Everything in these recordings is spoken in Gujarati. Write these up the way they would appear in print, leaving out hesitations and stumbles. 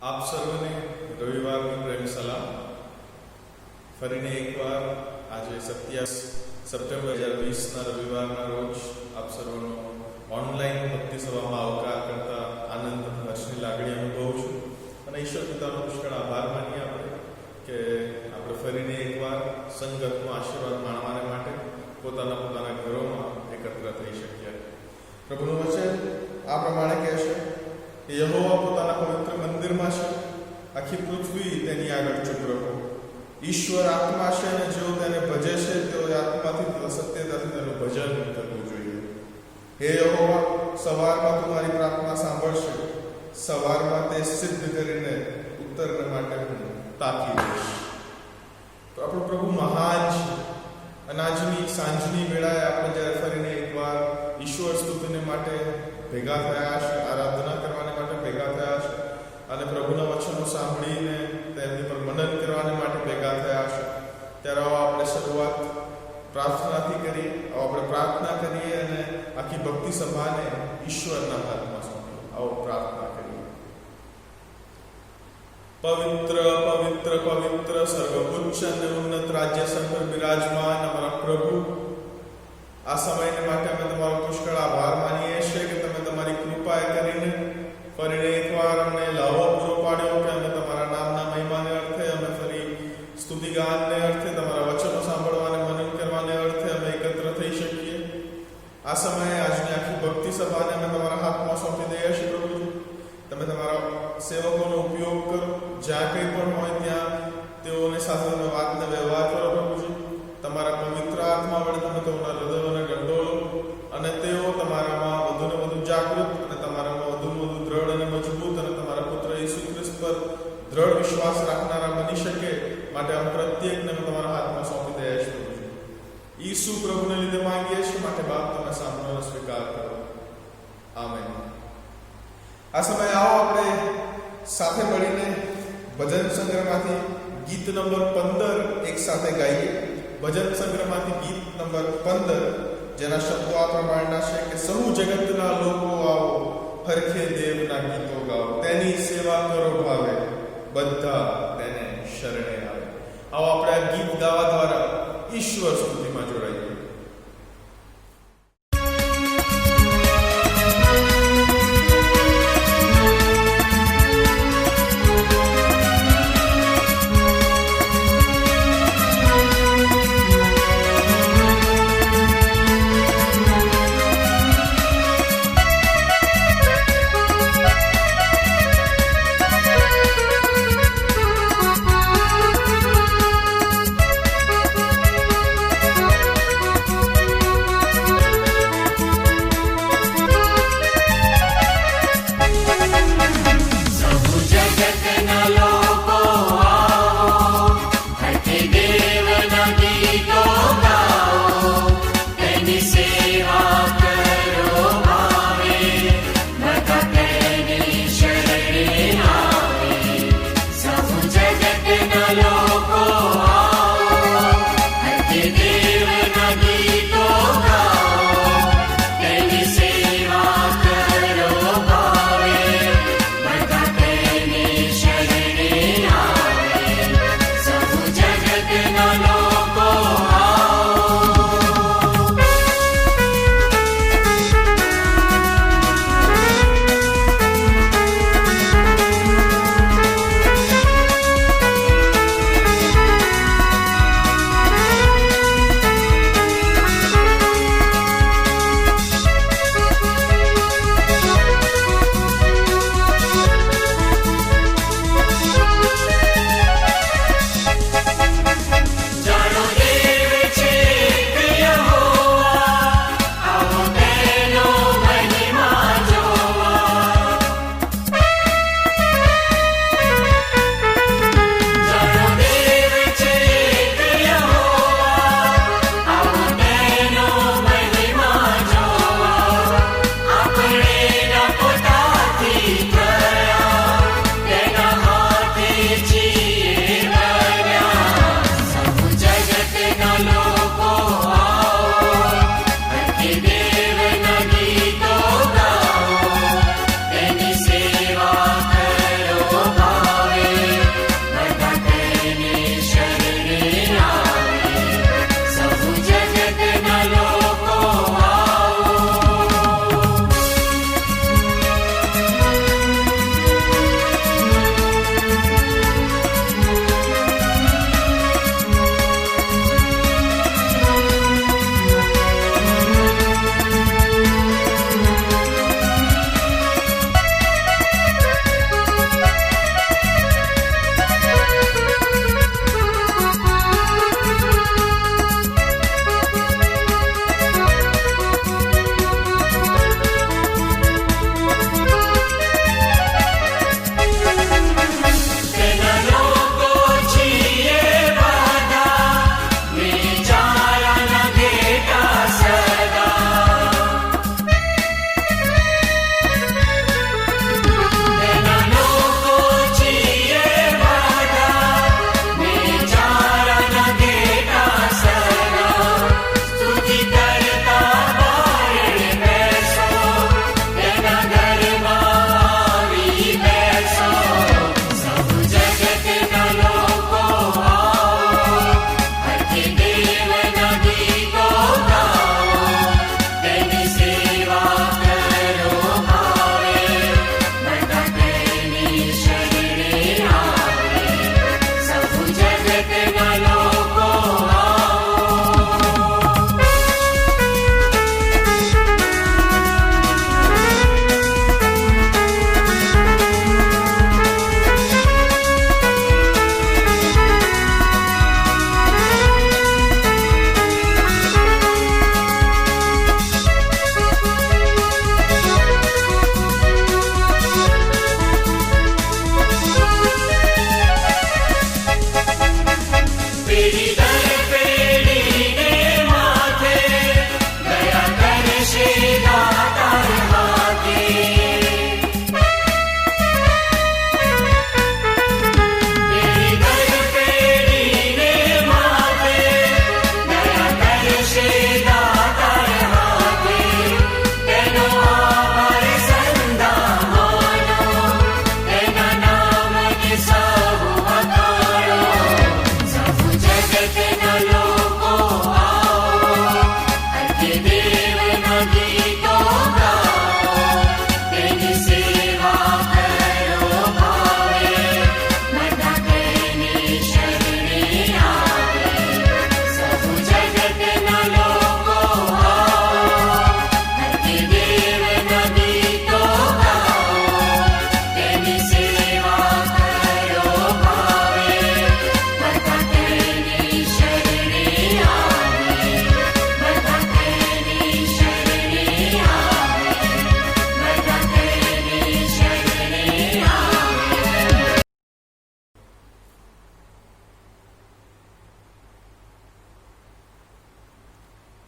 આપ સર્વને રવિવારની પ્રેમ સલામ. ફરીને એકવાર આજે 27 સપ્ટેમ્બર 2020ના રવિવારના રોજ આપ સર્વનો ઓનલાઈન ભક્તિ સભામાં આવકાર કરતા આનંદ હર્ષની લાગણી અનુભવું છું અને ઈશ્વર પિતાનો પુષ્કળ આભાર માનીએ આપણે કે આપણે ફરીને એકવાર સંગતનો આશીર્વાદ માણવાને માટે પોતાના ઘરોમાં એકત્ર થઈ શક્યા. પ્રભુનું વચન આ પ્રમાણે કહેશે કે યહોવા પોતાના પવિત્ર મંદિરમાં છે, આખી પૃથ્વી તેની આગળ ચૂપ રહો. ઈશ્વર આત્મા છે અને જેઓ તેને ભજે છે તેઓ આત્માથી સત્યતાથી તેનું ભજન કરવું જોઈએ. હે યહોવા, સવારમાં તમારી પ્રાર્થના સાંભળશે, સવારમાં તે સિદ્ધ કરીને ઉત્તરને માટે હું તાકી રહીશ. તો આપણો પ્રભુ મહાન છે. અનાજની સાંજની વેળાએ આપણે જ્યારે ફરીને એકવાર ઈશ્વર સ્તુતિને માટે ભેગા થયા છે, આરાધના કરવાને માટે ભેગા થયા છે અને પ્રભુના વચનો સાંભળીને તેમની પર મનન કરવાને માટે ભેગા થયા છે, ત્યારે આપણે શરૂઆત પ્રાર્થનાથી કરીએ. આપણે પ્રાર્થના કરીએ અને આખી ભક્તિ સભાને ઈશ્વરના હાથમાં સોંપીએ. આવો પ્રાર્થના કરીએ. પવિત્ર પવિત્ર પવિત્ર સર્વોચ્ચ અને ઉન્નત રાજ્ય પર બિરાજમાન અમારા પ્રભુ, આ સમયને માટે અમે તમારો પુષ્કળ આભાર માનીએ છીએ કે તમે તમારી કૃપા કરીને ફરીને એકવાર અમને લાવો પૂરો પાડ્યો કે અમે તમારા નામના મહિમાને અર્થે, અમે ફરી સ્તુતિગાનને અર્થે, તમારા વચનો સાંભળવાને મનન કરવાને અર્થે અમે એકત્ર થઈ શકીએ. આ સમયે આજની આખી ભક્તિ સભાને અમે તમારા હાથમાં સોંપી દઈએ છીએ. પ્રભુજી, તમે તમારા સેવકોનો ઉપયોગ કરો, જ્યાં કંઈ પણ હોય ત્યાં તેઓની સાથે તમે વાતને વ્યવહાર કરો. પ્રભુજી, તમારા પવિત્ર આત્મા વડે તમે તેઓના હૃદયોને ગંડોળો અને તેઓ તમારામાં વધુને વધુ જાગૃત અને તમારામાં વધુને વધુ દ્રઢ અને મજબૂત અને તમારા પુત્ર ઈસુ ખ્રિસ્ત પર દ્રઢ વિશ્વાસ રાખનારા બની શકે માટે અમે પ્રત્યેકને અમે તમારા હાથમાં સોંપી દઈએ છીએ. ઈસુ પ્રભુને લીધે માંગીએ છીએ, માટે બાપ તમે સાંભળવાનો સ્વીકાર કરો. આમેન. આ સમયે આવો આપણે સાથે મળીને ભજન સંગ્રહમાંથી ગીત નંબર 15 એક સાથે ગાઈએ. ભજન સંગ્રહમાંથી ગીત નંબર 15, જેના શબ્દો આ પ્રમાણના છે કે સહુ જગતના લોકો આવો, હરખે દેવના ગીતો ગાઓ, તેની સેવા કરો ભાવે, બધા તેને શરણે આવે. આવો આપણે આ ગીત ગાવા દ્વારા ઈશ્વર સ્તુતિમાં જોડાઈએ.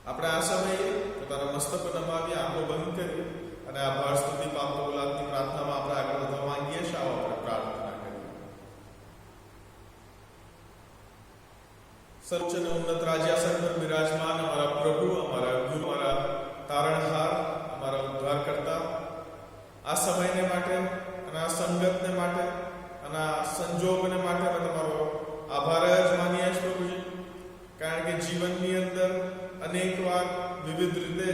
આપણે આ સમયે પોતાના મસ્તક નમાવી આંખો બંધ કરી અને આભાર સ્તુતિ પાપ કબૂલાતની પ્રાર્થનામાં આપણે આગળ વધવા માંગીએ છીએ. આવો આપણે પ્રાર્થના કરીએ. સર્વોચ્ચ અને ઉન્નત રાજ્યાસન પર બિરાજમાન અમારા પ્રભુ, અમારા ગુરુ, અમારા તારણહાર, અમારા ઉદ્ધારકર્તા, આ સમયને માટે અને આ સંગતને માટે અને આ સંજોગને માટે અમે તમારો આભાર જ માનીએ છીએ પ્રભુજી. કારણ કે જીવનની અંદર અનેક વાર વિવિધ રીતે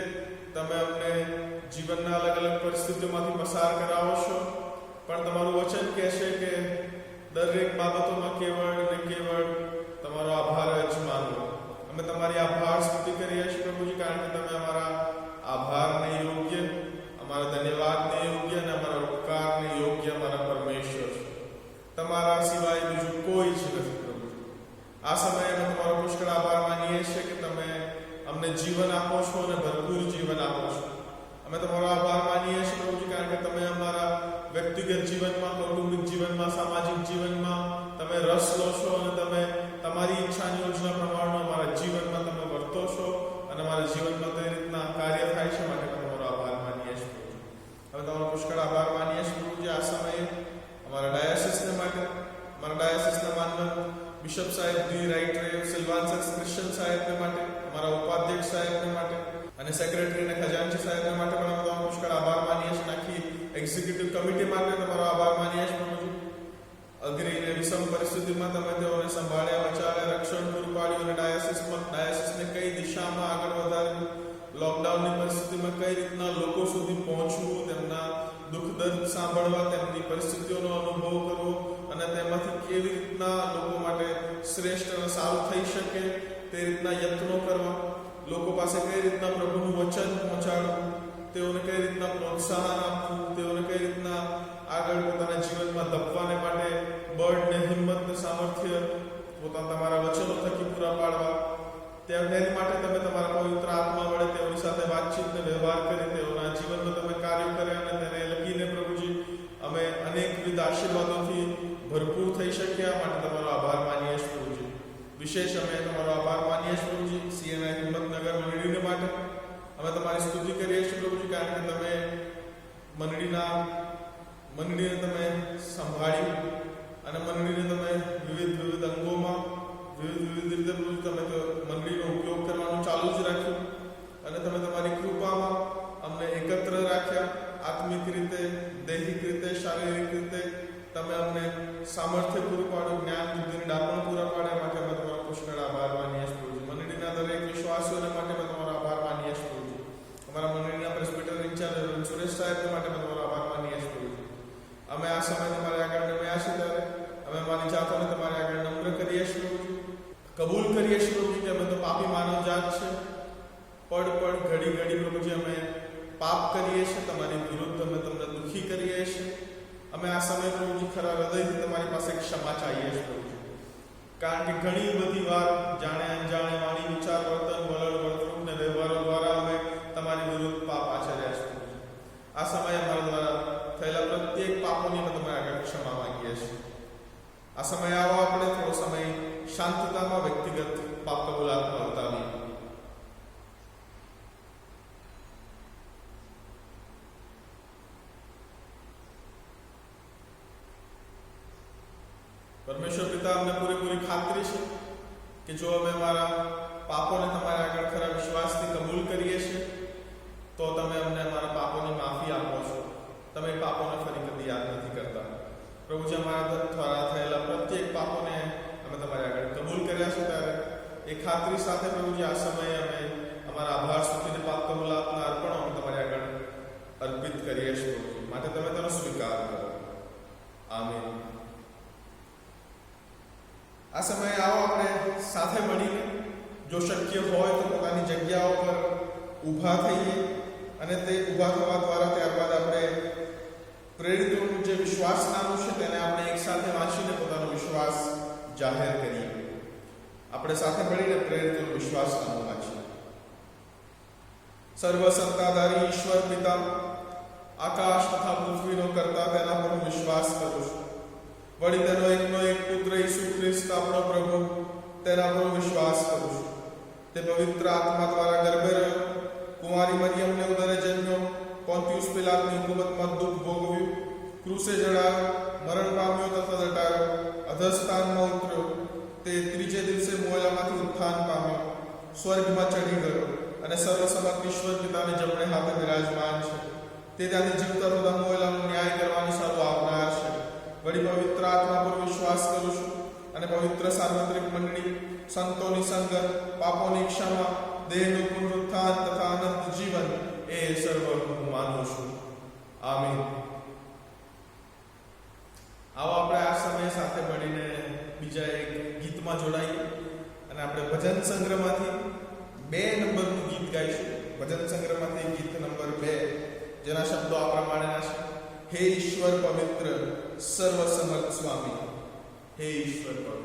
તમે અમને જીવનના અલગ અલગ પરિસ્થિતિઓમાંથી પસાર કરાવો છો, પણ તમારું વચન કહે છે કે દરેક બાબતોમાં કેવળ ને કેવળ તમારો આભાર જ માનવો. અમે તમારી આભાર સ્તુતિ કરીએ છીએ પ્રભુજી, કારણ કે તમે અમારા આભારને યોગ્ય, અમારા ધન્યવાદને યોગ્ય અને અમારા ઉપકારને યોગ્ય અમારા પરમેશ્વર છો. તમારા સિવાય બીજું કોઈ જ નથી પ્રભુજી. આ સમયે અમે તમારો પુષ્કળ આભાર માનીએ છીએ કે તમે અમને જીવન આપો છો અને ભરપૂર જીવન આપો છો. અમે તમારો આભાર માનીએ છીએ પ્રભુજી, કારણ કે તમે અમારા વ્યક્તિગત જીવનમાં, કૌટુંબિક જીવનમાં, સામાજિક જીવનમાં તમે રસ લો છો અને તમે તમારી ઈચ્છાની યોજના પ્રમાણે અમારા જીવનમાં તમે વર્તો છો અને અમારા જીવનમાં તે રીતના કાર્ય થાય છે. માટે તમારો આભાર માનીએ છીએ પ્રભુજી. હવે તમારો પુષ્કળ આભાર માનીએ છીએ પ્રભુજી આ સમયે અમારા ડાયાસિસને માટે, અમારા ડાયાસિસના માનવન બિશપ સાહેબ ડી રાઈટ રેવ સિલ્વાન્સસ ક્રિશ્ચન સાહેબને માટે, અમારા ઉપાધ્યક્ષ સાહેબને માટે અને સેક્રેટરી અને ખજાનચી સાહેબને માટે પણ અમે તમારો પુષ્કળ આભાર માનીએ છીએ. આખી એક્ઝિક્યુટિવ કમિટી માટે તમારો આભાર માનીએ છીએ પ્રભુજી. અઘરી અને વિષમ પરિસ્થિતિમાં તમે તેઓને સંભાળ્યા, બચાવ્યા, રક્ષણ પૂરું પાડ્યું અને ડાયાસિસને કઈ દિશામાં આગળ વધાર્યું, લોકડાઉનની પરિસ્થિતિમાં કઈ રીતના લોકો સુધી પહોંચવું, તેમના દુઃખ દર્દ સાંભળવા, તેમની પરિસ્થિતિઓનો અનુભવ કરવો અને તેમાંથી કેવી રીતના લોકો માટે શ્રેષ્ઠ અને સારું થઈ શકે તે રીતના યત્નો કરવા, લોકો પાસે કઈ રીતના પ્રભુનું વચન પહોંચાડવું, તેઓને કઈ રીતના પ્રોત્સાહન આપવું, તેઓને કઈ રીતના આગળ પોતાના જીવનમાં ધપવાને માટે બળ ને હિંમત ને સામર્થ્ય પોતાના તમારા વચનો થકી પૂરા પાડવા, તેની માટે તમે તમારા પવિત્ર આત્મા વડે તેઓની સાથે વાતચીત ને વ્યવહાર કરી તેઓના જીવનમાં તમે કાર્ય કરે અને તેને લગીને પ્રભુજી અમે અનેકવિધ આશીર્વાદોથી ભરપૂર થઈ શક્યા. માટે તમારો આભાર માનીએ છીએ પ્રભુજી. વિશેષ અમે તમારો આભાર માનીએ છીએ પ્રભુજી સીએનઆઈ હિંમતનગર મંડળીને માટે. અમે તમારી સ્તુતિ કરીએ છીએ પ્રભુજી, કારણ કે તમે મંડળીને તમે સંભાળી અને મંડળીને તમે વિવિધ અંગોમાં વિવિધ રીતે પ્રભુજી તમે તો મંડળીનો ઉપયોગ કરવાનું ચાલુ જ રાખ્યું અને તમે તમારી કૃપામાં અમને એકત્ર રાખ્યા. આત્મિક રીતે, દૈહિક રીતે, શારીરિક રીતે તમે અમને સામર્થ્ય પૂરું પાડ્યું, જ્ઞાન બુદ્ધિની ડાપણ પૂરા પાડ્યા. માટે અમે તમારો પુષ્કળ આભાર માનીએ છીએ પ્રભુજી. મંડળીના દરેક વિશ્વાસીઓને માટે અમે તમારો આભાર માનીએ છીએ પ્રભુજી. અમારા મંડળીના પ્રેસ્બિટર ઇન્ચાર્જ સુરેશ સાહેબને માટે અમે તમારો આભાર માનીએ છીએ પ્રભુજી. અમે આ સમય તમારે આગળ નમ્યા છે ત્યારે અમે અમારી જાતોને તમારે આગળ નમ્ર કરીએ છીએ પ્રભુજી. કબૂલ કરીએ છીએ પ્રભુજી કે અમે તો પાપી માનવ જાત છે. પડ ઘડી પ્રભુજી અમે પાપ કરીએ છીએ, તમારી વિરુદ્ધ અમે તમને દુઃખી કરીએ છીએ. અમે આ સમય પ્રભુજી ખરા હૃદયથી તમારી પાસે ક્ષમા ચાહીએ છીએ પ્રભુજી, કારણ કે ઘણી બધી વાર જાણે અનજાણે વાણી, વિચાર, વર્તન, વલણ, વર્તણૂક ને વ્યવહારો દ્વારા અમે તમારી વિરુદ્ધ પાપ આચર્યા છે પ્રભુજી. આ સમય અમારા દ્વારા થયેલા પ્રત્યેક પાપોની અમે તમારી આગળ ક્ષમા માંગીએ છીએ. આ સમય આવો આપણે થોડો સમય શાંતતામાં વ્યક્તિગત પાપ કબૂલાતમાં ઉતારીએ. પરમેશ્વર પિતા, અમને પૂરેપૂરી ખાતરી છે કે જો અમે અમારા પાપોને તમારા આગળ ખરા વિશ્વાસથી કબૂલ કરીએ છીએ તો તમે અમને અમારા પાપોની માફી આપો છો. તમે પાપોને ફરી કદી યાદ નથી કરતા પ્રભુજી. અમારા દ્વારા થયેલા પ્રત્યેક પાપોને અમે તમારી આગળ કબૂલ કર્યા છે ત્યારે એ ખાતરી સાથે પ્રભુજી આ સમયે અમે અમારા આભાર સ્તુતિને પાપ કબૂલાતના અર્પણો અમે તમારી આગળ અર્પિત કરીએ છીએ પ્રભુજી. માટે તમે તેનો સ્વીકાર કરો. આમીન. આ સમયે આવો આપણે સાથે મળીને જો શક્ય હોય તો પોતાની જગ્યાઓ પર ઊભા થઈએ અને તે ઊભા થવા દ્વારા ત્યારબાદ આપણે પ્રેરિતોનું જે વિશ્વાસનામું છે તેને આપણે એક સાથે વાંચીને પોતાનો વિશ્વાસ જાહેર કરીએ. આપણે સાથે મળીને પ્રેરિતોનું વિશ્વાસનામું વાંચીએ. સર્વ સત્તાધારી ઈશ્વર પિતા, આકાશ તથા પૃથ્વીનો કરતા તેના પર હું વિશ્વાસ કરું છું. વળી તેનો એકનો એક પુત્ર ઈસુ ખ્રિસ્ત આપણો પ્રભુ, તેના પર વિશ્વાસ કરું છું. તે પવિત્ર આત્મા દ્વારા ગર્ભે રહ્યો, કુંવારી મરિયમને ઉદરે જન્મ્યો, પોન્તિયુસ પિલાતની હુકુમતમાં દુઃખ ભોગવ્યું, ક્રૂસે જડાયો, મરણ પામ્યો તથા દટાયો, અધઃસ્થાનમાં ઉતર્યો, તે ત્રીજે દિવસે મોયેલામાંથી ઉત્થાન પામ્યો, સ્વર્ગમાં ચડી ગયો અને સર્વસમર્થ ઈશ્વર પિતાને જમણે હાથે બિરાજમાન છે. તે ત્યાંથી જીવતા થતા મોયેલાનો ન્યાય કરવાની સારું આવનાર છે. વળી પવિત્ર આત્મા પર વિશ્વાસ કરું છું અને પવિત્ર સાર્વત્રિક મંડળી, સંતોની સંગત, પાપોની ક્ષમા, દેહનું પુનરુત્થાન તથા અનંત જીવન એ સર્વ હું માનું છું. આમીન. આવો આપણે આ સમય સાથે મળીને બીજા એક ગીતમાં જોડાઈએ અને આપણે ભજન સંગ્રહમાંથી 2 નંબરનું ગીત ગાઈશું. ભજન સંગ્રહમાંથી ગીત નંબર 2, જેના શબ્દો આ પ્રમાણેના છે. હે ઈશ્વર પવિત્ર, સર્વસમર્થ સ્વામી, હે ઈશ્વર પવિત્ર.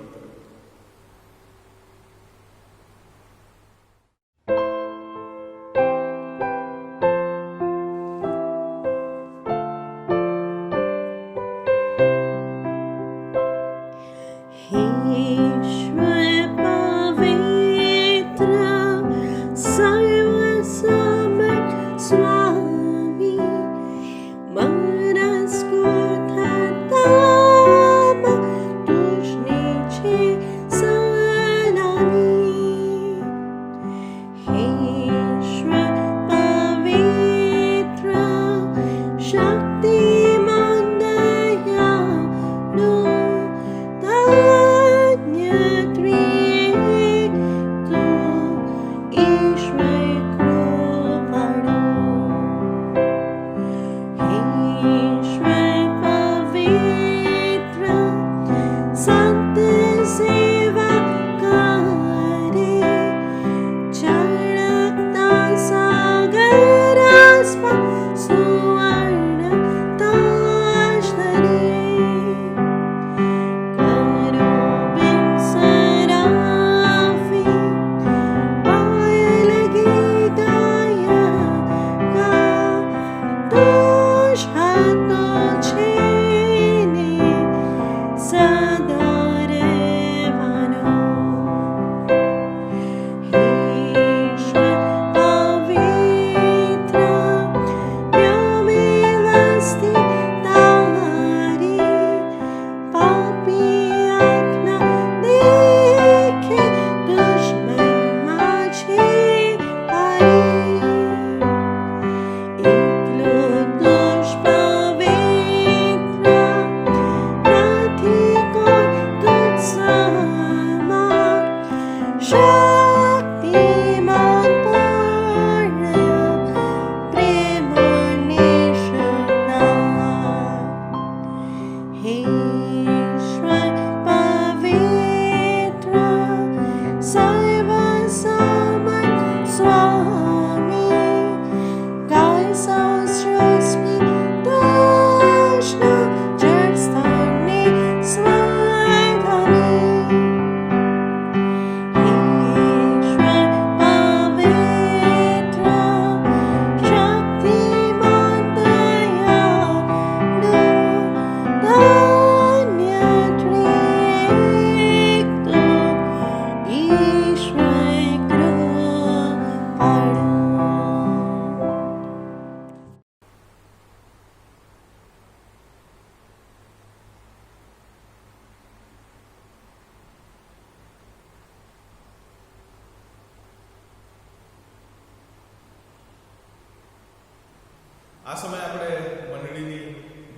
આ સમયે આપણે મંડળીની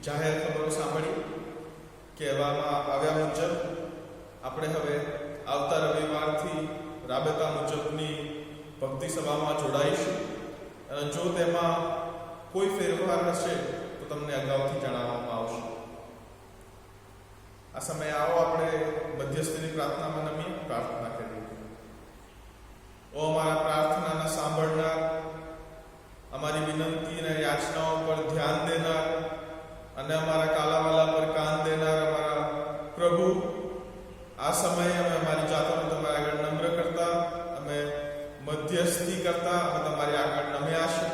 જાહેર ખબરો સાંભળી. કહેવામાં આવ્યા મુજબ આપણે હવે આવતા રવિવારથી રાબેતા મુજબની ભક્તિ સભામાં જોડાઈશું અને જો તેમાં કોઈ ફેરફાર હશે તો તમને અગાઉથી જણાવવામાં આવશે. આ સમયે આવો આપણે મધ્યસ્થીની પ્રાર્થનામાં નમીએ, પ્રાર્થના કરીએ. ઓ અમારા પ્રાર્થનાના સાંભળનાર, અમારી વિનંતી અને યાચનાઓ પર ધ્યાન દેનાર અને અમારા કાલાવાલા પર કાન દેનાર અમારા પ્રભુ, આ સમયે અમે અમારી જાતોને તમારી આગળ નમ્ર કરતા, અમે મધ્યસ્થી કરતા અમે તમારી આગળ નમ્યા છે.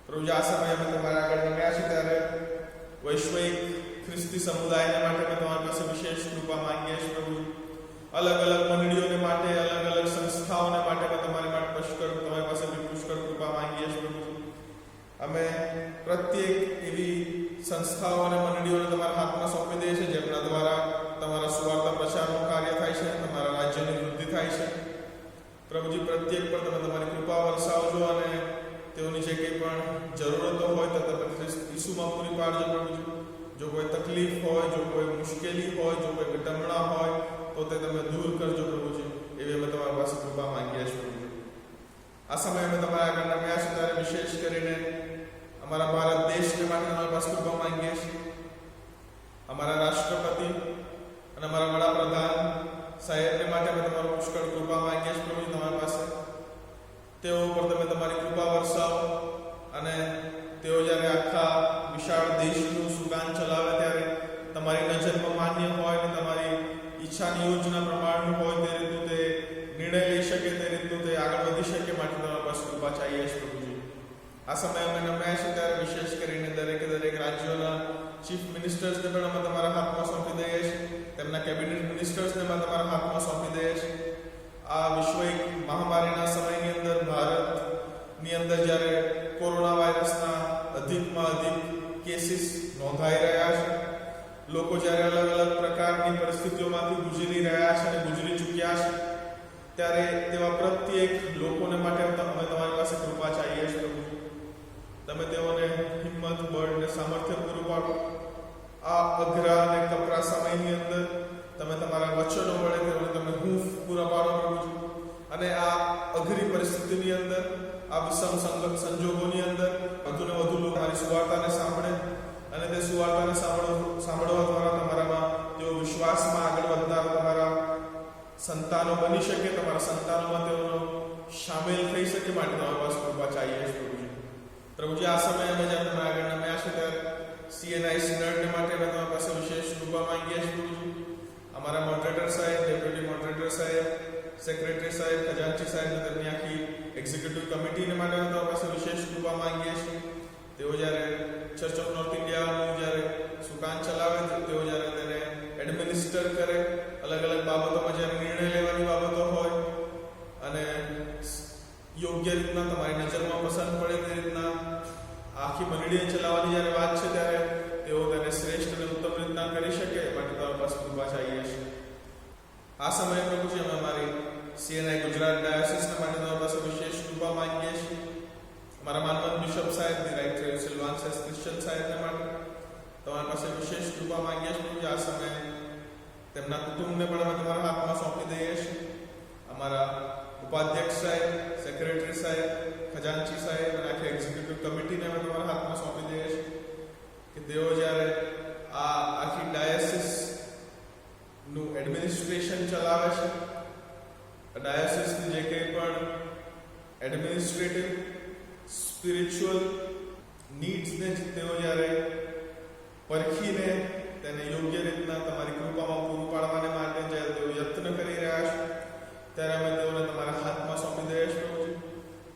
પ્રભુ, આ સમયે અમે તમારી આગળ નમ્યા છે ત્યારે વૈશ્વિક ખ્રિસ્તી સમુદાયને માટે અમે તમારી પાસે વિશેષ કૃપા માંગીએ છીએ. પ્રભુ, અલગ અલગ મંડળીઓને માટે, અલગ અલગ સંસ્થાઓને માટે અમે પ્રત્યેક એવી સંસ્થાઓ અને મંડળીઓને તમારા હાથમાં સોંપી દઈએ છીએ જેમના દ્વારા તમારા સુવાર્તા પ્રચારનું કાર્ય થાય છે, તમારા રાજ્યની વૃદ્ધિ થાય છે. પ્રભુજી, પ્રત્યેક પર તમે તમારી કૃપા વરસાવજો અને તેઓની જે કંઈ પણ જરૂરતો હોય તો તમે ખ્રિસ્ત ઈસુમાં પૂરી પાડજો. પ્રભુજી, જો કોઈ તકલીફ હોય, જો કોઈ મુશ્કેલી હોય, જો કોઈ વિડંબણા હોય તો તે તમે દૂર કરજો. પ્રભુજી, એવી અમે તમારા પાસે કૃપા માંગીએ છીએ. પ્રભુજી, આ સમયે અમે તમારા આગળ નમ્યા છે ત્યારે વિશેષ કરીને અમારા ભારત દેશને માટે તમારી પાસે કૃપા માંગીએ છીએ. અમારા રાષ્ટ્રપતિ અને અમારા વડાપ્રધાન સાહેબને માટે અમે તમારો પુષ્કળ કૃપા માંગીએ છીએ. પ્રભુજી, તમારી પાસે તેઓ પર તમે તમારી કૃપા વરસાવો અને તેઓ જ્યારે આખા વિશાળ દેશનું સુકાન ચલાવે ત્યારે તમારી નજરમાં માન્ય હોય અને તમારી ઈચ્છાની યોજના પ્રમાણનું હોય તે રીતનું તે નિર્ણય લઈ શકે, તે રીતનું તે આગળ વધી શકે માટે તમારા પાસે કૃપા ચાહીએ છીએ. પ્રભુજી, આ સમયે અમે નમ્યા છે ત્યારે વિશેષ કરીને દરેક રાજ્યોના ચીફ મિનિસ્ટર્સને પણ અમે તમારા હાથમાં સોંપી દઈએ છીએ. તેમના કેબિનેટ મિનિસ્ટર્સને અમે તમારા હાથમાં સોંપી દઈએ છીએ. આ વૈશ્વિક મહામારીના સમયની અંદર ભારતની અંદર જ્યારે કોરોના વાયરસના અધિકમાં અધિક કેસીસ નોંધાઈ રહ્યા છે, લોકો જ્યારે અલગ અલગ પ્રકારની પરિસ્થિતિઓમાંથી ગુજરી રહ્યા છે અને ગુજરી ચૂક્યા છે, ત્યારે તેવા પ્રત્યેક લોકોને માટે અમે તમારી પાસે કૃપા ચાહીએ છીએ. તમે તેઓને હિંમત, બળ અને સામર્થ્ય પૂરું પાડો. આ અઘરા અને કપરા સમયની અંદર તમે તમારા વચનો વડે તેઓને તમે હૂંફ પૂરા પાડો. પ્રભુજી, અને આ અઘરી પરિસ્થિતિની અંદર, આ વિષમ સંજોગોની અંદર વધુને વધુ લોકો તમારી સુવાર્તાને સાંભળે અને તે સુવાર્તાને સાંભળવા દ્વારા તમારામાં તેઓ વિશ્વાસમાં આગળ વધનાર તમારા સંતાનો બની શકે, તમારા સંતાનોમાં તેઓનો સામેલ થઈ શકે માટે તમારી પાસે કૃપા ચાહીએ છીએ. પ્રભુજી, આ સમયે અમે જ્યારે તમે આગળ નમ્યા છે ત્યારે CNI સિનડને માટે અમે તમારી પાસે વિશેષ કૃપા માંગીએ છીએ. પ્રભુજી, અમારા મોડરેટર સાહેબ, ડેપ્યુટી મોડરેટર સાહેબ, સેક્રેટરી સાહેબ, ખજાનચી સાહેબ અને તેમની આખી એક્ઝિક્યુટિવ કમિટીને માટે અમે તમારી પાસે વિશેષ કૃપા માંગીએ છીએ. તેઓ જ્યારે ચર્ચ ઓફ નોર્થ ઇન્ડિયાનું જ્યારે સુકાન ચલાવે, તેઓ જ્યારે તેને એડમિનિસ્ટર કરે, અલગ અલગ બાબતોમાં જ્યારે નિર્ણય લેવાની બાબતો હોય અને યોગ્ય રીતના તમારી નજરમાં પસંદ પડે તે રીતના આખી મંડળીને ચલાવવાની જ્યારે વાત છે ત્યારે તેઓ તેને શ્રેષ્ઠ અને ઉત્તમ રીતના કરી શકે માટે તમારી પાસે કૃપા ચાહીએ છીએ. આ સમયે પ્રભુજી, અમે અમારી CNI ગુજરાત ડાયોસિસને માટે તમારી પાસે વિશેષ કૃપા માંગીએ છીએ. અમારા માનવંત બિશપ સાહેબ, રાઈટ રેવરેન્ડ સિલ્વાનસ ક્રિશ્ચિયન સાહેબને માટે તમારી પાસે વિશેષ કૃપા માંગીએ છીએ. આ સમયે તેમના કુટુંબને પણ અમે તમારા હાથમાં સોંપી દઈએ છીએ. અમારા ઉપાધ્યક્ષ સાહેબ, સેક્રેટરી સાહેબ, ખજાનચી સાહેબ અને આખી એક્ઝિક્યુટિવ કમિટીને અમે તમારા હાથમાં સોંપી દઈએ છીએ કે તેઓ જ્યારે આ આખી ડાયોસિસનું એડમિનિસ્ટ્રેશન ચલાવે છે, ડાયોસિસની જે કંઈ પણ એડમિનિસ્ટ્રેટિવ, સ્પિરિચ્યુઅલ નીડ્સને તેઓ જ્યારે પરખીને તેને યોગ્ય રીતના તમારી કૃપામાં પૂરું પાડવાને માટે જ્યારે તેઓ યત્ન કરી રહ્યા છે ત્યારે અમે તેઓને તમારા હાથમાં સોંપી દઈએ છીએ.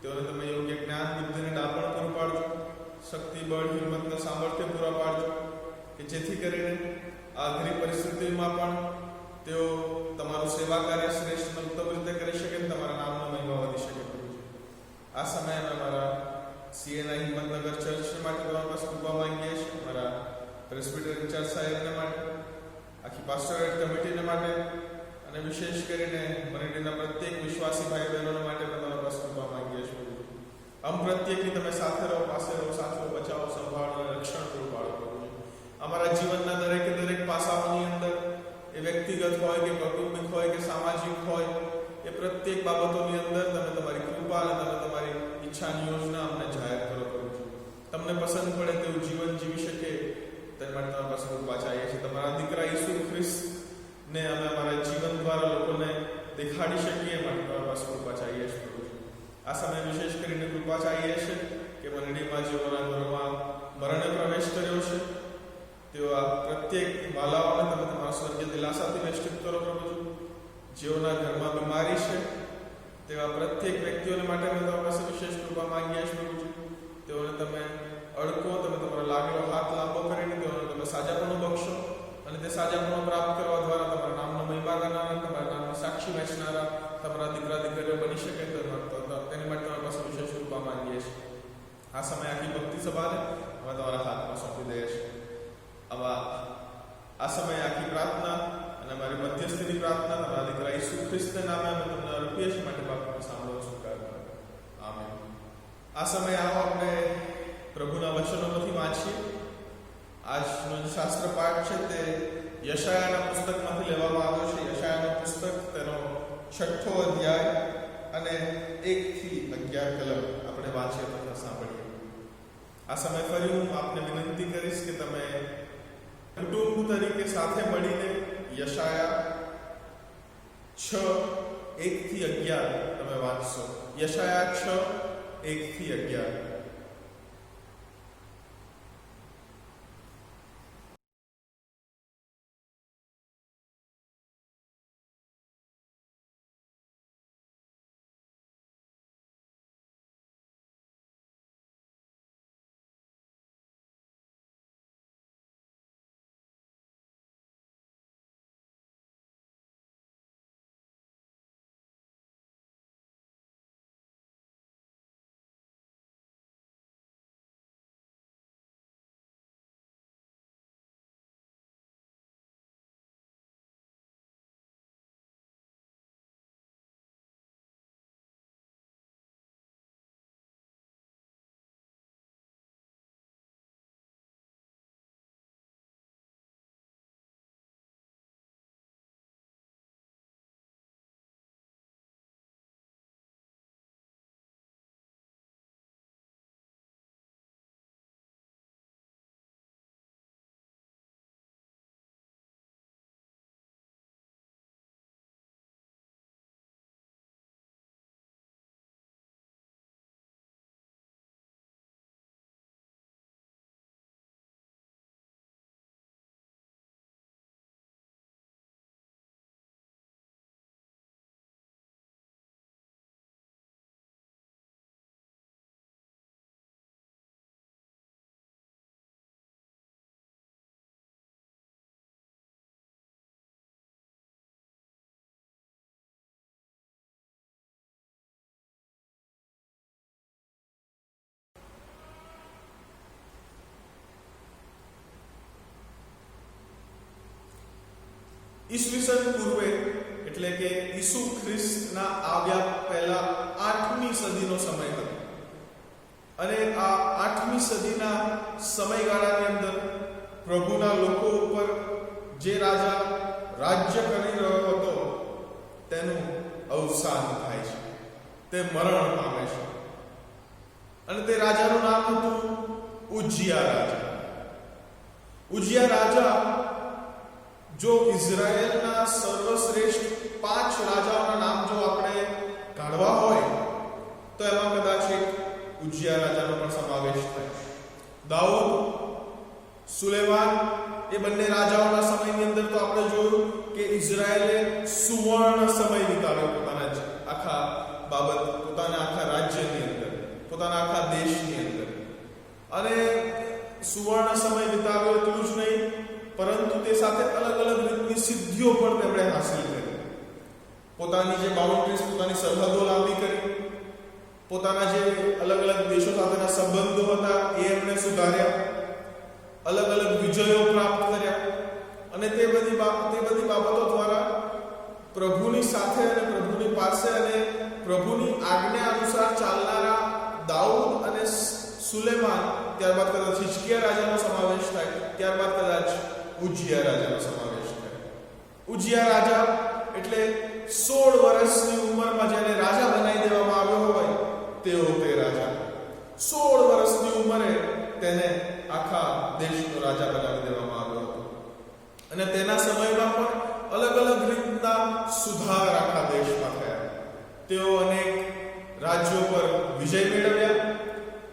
તેઓને તમે યોગ્ય જ્ઞાન, બુદ્ધિને ડાપણ પૂરું પાડજો, શક્તિ, બળ, હિંમતને સામર્થ્ય પૂરા પાડજો કે જેથી કરીને આ અઘરી પરિસ્થિતિમાં પણ તેઓ તમારું સેવા કાર્ય શ્રેષ્ઠ અને ઉત્તમ રીતે કરી શકે અને તમારા નામનો મહિમા વધી શકે. આ સમયે અમે અમારા CNI હિંમતનગર ચર્ચ માટે તમારી પાસે કૃપા માંગીએ છીએ. અમારા પ્રેસ્બિટરી ચર્ચ સાહેબને માટે, આખી પાસ્ટોરેટ કમિટીને માટે અને વિશેષ કરીને મંડળીના પ્રત્યેક વિશ્વાસી ભાઈ બહેનો માટે તમારા પાસે કૃપા માંગીએ છીએ. પ્રત્યેકની તમે સાથે રહો, પાસે રહો, સાચવો, બચાવો, સંભાળો અને રક્ષણ પૂરું પાડો. અમારા જીવનના દરેક પાસાઓની અંદર, એ વ્યક્તિગત હોય કે કૌટુંબિક હોય કે સામાજિક હોય, એ પ્રત્યેક બાબતોની અંદર તમે તમારી કૃપા અને તમે તમારી ઈચ્છાની યોજના અમને જાહેર કરો. તમને પસંદ પડે તેવું જીવન જીવી શકે તે માટે તમારા પાસે કૃપા ચાહીએ છીએ. તમારા દીકરા ઈસુ ખ્રિસ્તને અમે અમારા જીવન દ્વારા લોકોને દેખાડી શકીએ માટે તમારા પાસે કૃપા ચાહીએ છીએ. આ સમયે વિશેષ કરીને કૃપા ચાહીએ છીએ કે મંડળીમાં જેઓના ઘરમાં મરણે પ્રવેશ કર્યો છે તેઓ આ પ્રત્યેક બાલાઓને તમે તમારા સ્વર્ગીય દિલાસાથી વેષ્ટિત કરો. પ્રભુ, જેઓના ઘરમાં બીમારી છે તેવા પ્રત્યેક વ્યક્તિઓને માટે અમે તમારા પાસે વિશેષ કૃપા માંગીએ છીએ. પ્રભુજી, તેઓને તમે અડકો, તમે તમારો લાગેલો હાથ લાંબો કરીને તેઓને તમે સાજાપણું બક્ષો અને તે સાજાપણું પ્રાપ્ત કરવા દ્વારા તમારા નામનો મહિમા કરનારા, તમારા નામની સાક્ષી વહેંચનારા તમારા દીકરા દીકરીઓ બની શકે તેની માટે તમારી પાસે વિશેષ કૃપા માંગીએ છીએ. આ સમયે આખી ભક્તિ સભાને અમે તમારા હાથમાં સોંપી દઈએ છીએ. આવા આ સમયે આખી પ્રાર્થના અને અમારી મધ્યસ્થીની પ્રાર્થના તમારા દીકરા ઈસુ ખ્રિસ્તના નામે અમે તમને અર્પીએ છીએ માટે બાપને સાંભળો સ્વીકાર કરો. આમેન. આ સમયે આવો આપણે પ્રભુના વચનોમાંથી વાંચીએ. આજનો જે શાસ્ત્ર પાઠ છે તે યશાયાના પુસ્તકમાંથી લેવામાં આવ્યો છે. યશાયાનું પુસ્તક તેનો 6ઠ્ઠો અધ્યાય અને 1 થી 11 કલમ આપણે વાંચીએ તથા સાંભળીએ. આ સમય ફરી હું આપને વિનંતી કરીશ કે તમે કુટુંબ તરીકે સાથે મળીને યશાયા 6:1 થી 11 તમે વાંચશો. યશાયા 6:1 થી 11. ઈસવીસન પૂર્વે એટલે કે ઈસુ ખ્રિસ્તના આવ્યા પહેલા 8મી સદીનો સમય હતો. અને આ 8મી સદીના સમયગાળાની અંદર પ્રભુના લોકો ઉપર જે રાજા રાજ્ય કરી રહ્યો હતો તેનું અવસાન થાય છે, તે મરણ પામે છે. અને તે રાજાનું નામ હતું ઉજિયા રાજા. ઉજિયા રાજા જો ઇઝરાયેલના સર્વશ્રેષ્ઠ 5 રાજાઓના નામ જો આપણે કાઢવા હોય તો એમાં કદાચ એક ઉજિયા રાજાનો પણ સમાવેશ થાય. દાઉદ, સુલેમાન એ બંને રાજાઓના સમયની અંદર તો આપણે જોયું કે ઇઝરાયેલે સુવર્ણ સમય વિતાવ્યો પોતાના આખા બાબત, પોતાના આખા રાજ્યની અંદર, પોતાના આખા દેશની અંદર. અને સુવર્ણ સમય વિતાવ્યો એટલું જ નહીં, પરંતુ તે સાથે અલગ અલગ રીતની સિદ્ધિઓ પણ તેમણે હાંસલ કરી. પોતાની જે બાઉન્ડ્રીઝ, પોતાની સરહદો લાંબી કરી, પોતાના જે અલગ અલગ દેશો સાથેના સંબંધો હતા એ એમણે સુધાર્યા, અલગ અલગ વિજયો પ્રાપ્ત કર્યા. અને તે બધી બાબતો દ્વારા પ્રભુની સાથે અને પ્રભુની પાસે અને પ્રભુની આજ્ઞા અનુસાર ચાલનારા દાઉદ અને સુલેમાન, ત્યારબાદ કદાચ હિજકિયા રાજાનો સમાવેશ થાય, ત્યારબાદ કદાચ ઉજિયા રાજાનો સમાવેશ થાય. ઉજિયા રાજા એટલે 16 વર્ષની ઉંમરમાં જેને રાજા બનાવી દેવામાં આવ્યો હોય તેઓ તે રાજા. 16 વર્ષની ઉંમરે તેને આખા દેશનો રાજા બનાવી દેવામાં આવ્યો હતો. અને તેના સમયમાં પણ અલગ અલગ રીતના સુધાર આખા દેશમાં થયા. તેઓ અનેક રાજ્યો પર વિજય મેળવ્યા,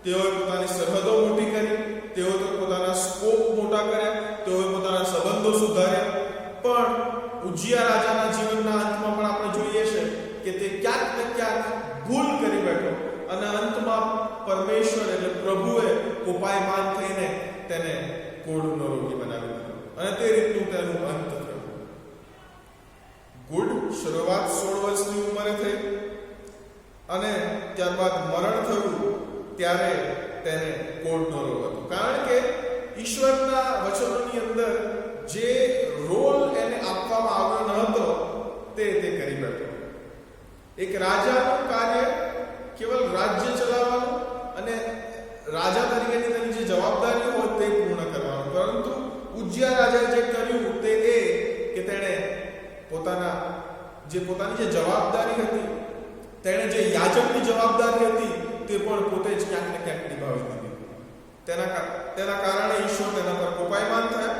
તેઓએ પોતાની સરહદો મોટી કરી, તેઓએ પોતાના સ્કોપ મોટા કર્યા, તેઓએ પોતાના સંબંધો સુધાર્યા. પણ ઉજિયા રાજાના જીવનના અંતમાં પણ આપણે જોઈએ છે કે તે ક્યાંક ને ક્યાંક ભૂલ કરી બેઠો અને અંતમાં પરમેશ્વર એટલે પ્રભુએ કોપાયમાન થઈને તેને કોઢનો રોગી બનાવી દીધો અને તે રીતનું તેનું અંત થયું. ગુડ શરૂઆત 16 વર્ષની ઉંમરે થઈ અને ત્યારબાદ મરણ થયું ત્યારે તેને કોડનો રોલ હતો, કારણ કે ઈશ્વરના વચનોની અંદર જે રોલ એને આપવામાં આવ્યો ન હતો તે કરી બેઠો. એક રાજાનું કાર્ય કેવલ રાજ્ય ચલાવવાનું અને રાજા તરીકેની તેની જે જવાબદારી હોય તે પૂર્ણ કરવાનું, પરંતુ ઉજ્જિયા રાજાએ જે કર્યું તે કે તેણે પોતાની જે જવાબદારી હતી, તેણે જે યાજકની જવાબદારી હતી તે પણ પોતે જ ક્યાંક ને ક્યાંક નિભાવી દીધી. તેના કારણે ઈશ્વર તેના પર કોપાયમાન થયા,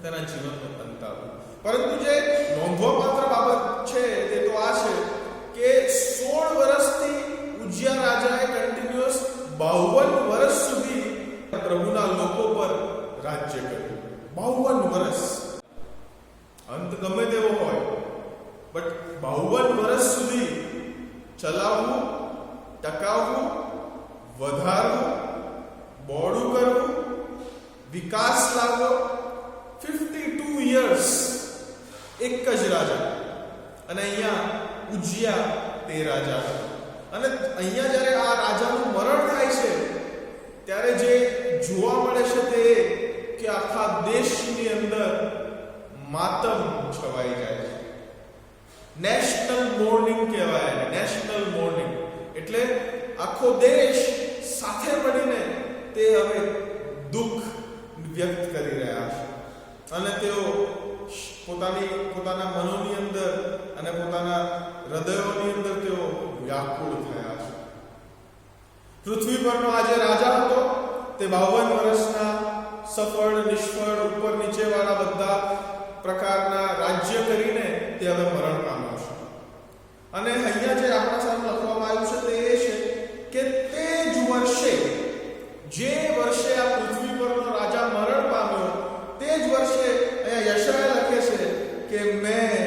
તેના જીવનનો અંત આવ્યો. પરંતુ જે નોંધવાપાત્ર બાબત છે તે તો આ છે કે 16 વર્ષથી ઉજ્જિયા રાજાએ કન્ટિન્યુઅસ 52 વર્ષ સુધી પ્રભુના લોકો પર રાજ્ય કર્યું. 52 વર્ષ. અંત ગમે તેવો હોય, બટ 52 વર્ષ સુધી ચલાવવું, ટકાવવું, વધારવું, બોડું કરવું, વિકાસ લાવવો, 52 યર્સ એક જ રાજા. અને અહીંયા ઉજ્જિયા તે રાજા હતા. અને અહીંયા જ્યારે આ રાજાનું મરણ થાય છે ત્યારે જે જોવા મળે છે તે કે આખા દેશની અંદર માતમ છવાઈ જાય છે. નેશનલ મોર્નિંગ કહેવાય. નેશનલ મોર્નિંગ એટલે આખો દેશ સાથે મળીને તે હવે દુઃખ વ્યક્ત કરી રહ્યા છે અને તેઓ પોતાના મનોની અંદર અને પોતાના હૃદયોની અંદર તેઓ વ્યાકુળ થયા છે. પૃથ્વી પરનો આ જે રાજા હતો તે 52 વર્ષના સફળ, નિષ્ફળ, ઉપર નીચે વાળા બધા પ્રકારના રાજ્ય કરીને તે હવે મરણ પામ્યો છે. અને અહીંયા જે આપણા સામે લખવામાં આવ્યું છે તે એ છે કે તે જ વર્ષે, જે વર્ષે આ પૃથ્વી પરનો રાજા મરણ પામ્યો, તે જ વર્ષે અહીંયા યશાયા લખે છે કે મેં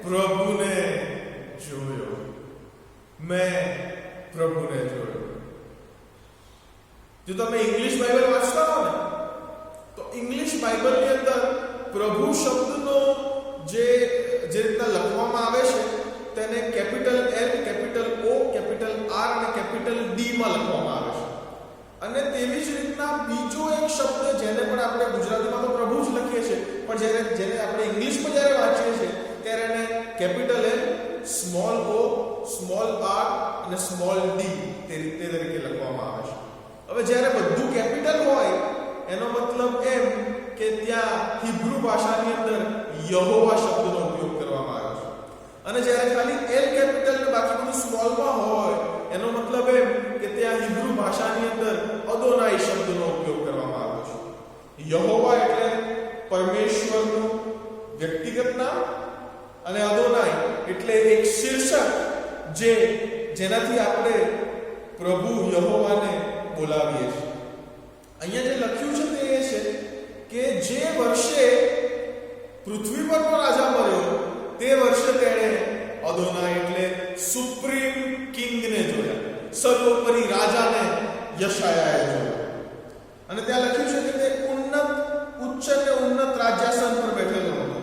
પ્રભુને જોયો. મેં પ્રભુને જોયો. જો તમે ઇંગ્લિશ બાઇબલ વાંચતા હો ને તો ઇંગ્લિશ બાઇબલની અંદર પ્રભુ શબ્દનો જે રીતના લખવામાં આવે છે તેને capital L, capital O, capital R અને કેપિટલ D માં લખવામાં આવે છે. અને તેવી જ રીતના બીજો એક શબ્દ જેને પણ આપણે ગુજરાતીમાં તો પ્રભુ જ લખીએ છીએ, પણ જેને આપણે ઇંગ્લિશમાં જ્યારે વાંચીએ છીએ ત્યારે એને capital L, small O, small R અને સ્મોલ D તે તરીકે લખવામાં આવે છે. હવે જ્યારે બધું કેપિટલ હોય એનો મતલબ એમ કે ત્યાં હિબ્રુ ભાષાની અંદર યહોવા શબ્દનો ઉપયોગ કરવામાં આવ્યો છે. અને જ્યારે ખાલી L કેપિટલ ને બાકી બધું સ્મોલમાં હોય એનો મતલબ એમ કે ત્યાં હિબ્રુ ભાષાની અંદર અદોનાઈ શબ્દનો ઉપયોગ કરવામાં આવ્યો છે. યહોવા એટલે પરમેશ્વરનું વ્યક્તિગત નામ અને અદોનાઈ એટલે એક શીર્ષક જેનાથી આપણે પ્રભુ યહોવાને બોલાવીએ છીએ. અહીંયા જે લખ્યું છે તે એ છે કે જે વર્ષે પૃથ્વી પરનો રાજા મર્યો તે વર્ષે તેણે અદોનાઈ એટલે સુપ્રીમ કિંગને જોયા, સર્વોપરી રાજાને યશાયાએ જોયા. અને ત્યાં લખ્યું છે કે તે ઉચ્ચ અને ઉન્નત રાજ્યાસન પર બેઠેલો હતો.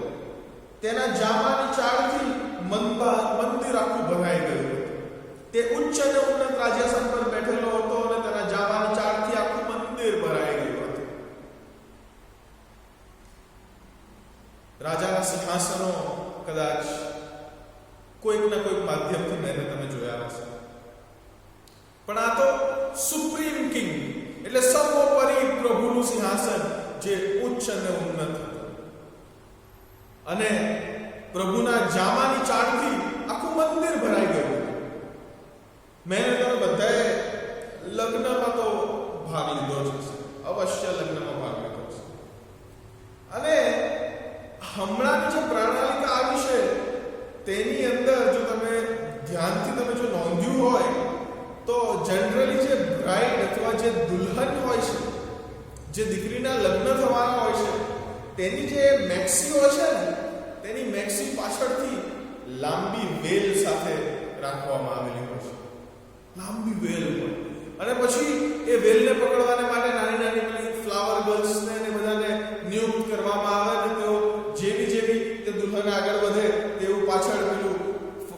તેના જામાની ચાળથી મંદિર આખું ભરાઈ ગયું હતું. તે ઉચ્ચ અને ઉન્નત રાજ્યાસન પર બેઠેલો હતો અને તેના જામાની ચાળથી આખું મંદિર ભરાઈ ગયું હતું. રાજાના સિંહાસનો કદાચ કોઈકના કોઈક માધ્યમથી મેં તમે જોયા હશે, પણ આ તો સુપ્રીમ કિંગ એટલે સર્વોપરી પ્રભુનું સિંહાસન જે ઉચ્ચ અને ઉન્નત હતું. અને પ્રભુના જામાની ચાળથી આખું મંદિર ભરાઈ ગયું હતું. મેં તમે બધાએ લગ્નમાં તો ભાગ લીધો છે, અવશ્ય લગ્નમાં ભાગ લીધો છે. અને હમણાંની જે પ્રણાલિકા આવી છે તેની અંદર જો તમે ધ્યાનથી જો નોંધ્યું હોય તો જનરલી જે બ્રાઇડ અથવા જે દુલ્હન હોય છે, જે દીકરીના લગ્ન થવાના હોય છે, તેની જે મેક્સી હોય છે ને તેની મેક્સી પાછળથી લાંબી વેલ સાથે રાખવામાં આવેલી હોય છે. લાંબી વેલ હોય અને પછી એ વેલને પકડવાને માટે નાની નાની ફ્લાવર ગર્લ્સને ને બધાને નિયુક્ત કરવામાં આવે અને તેઓ જેવી તે દુલ્હન આગળ વધે તેવું પાછળ પેલું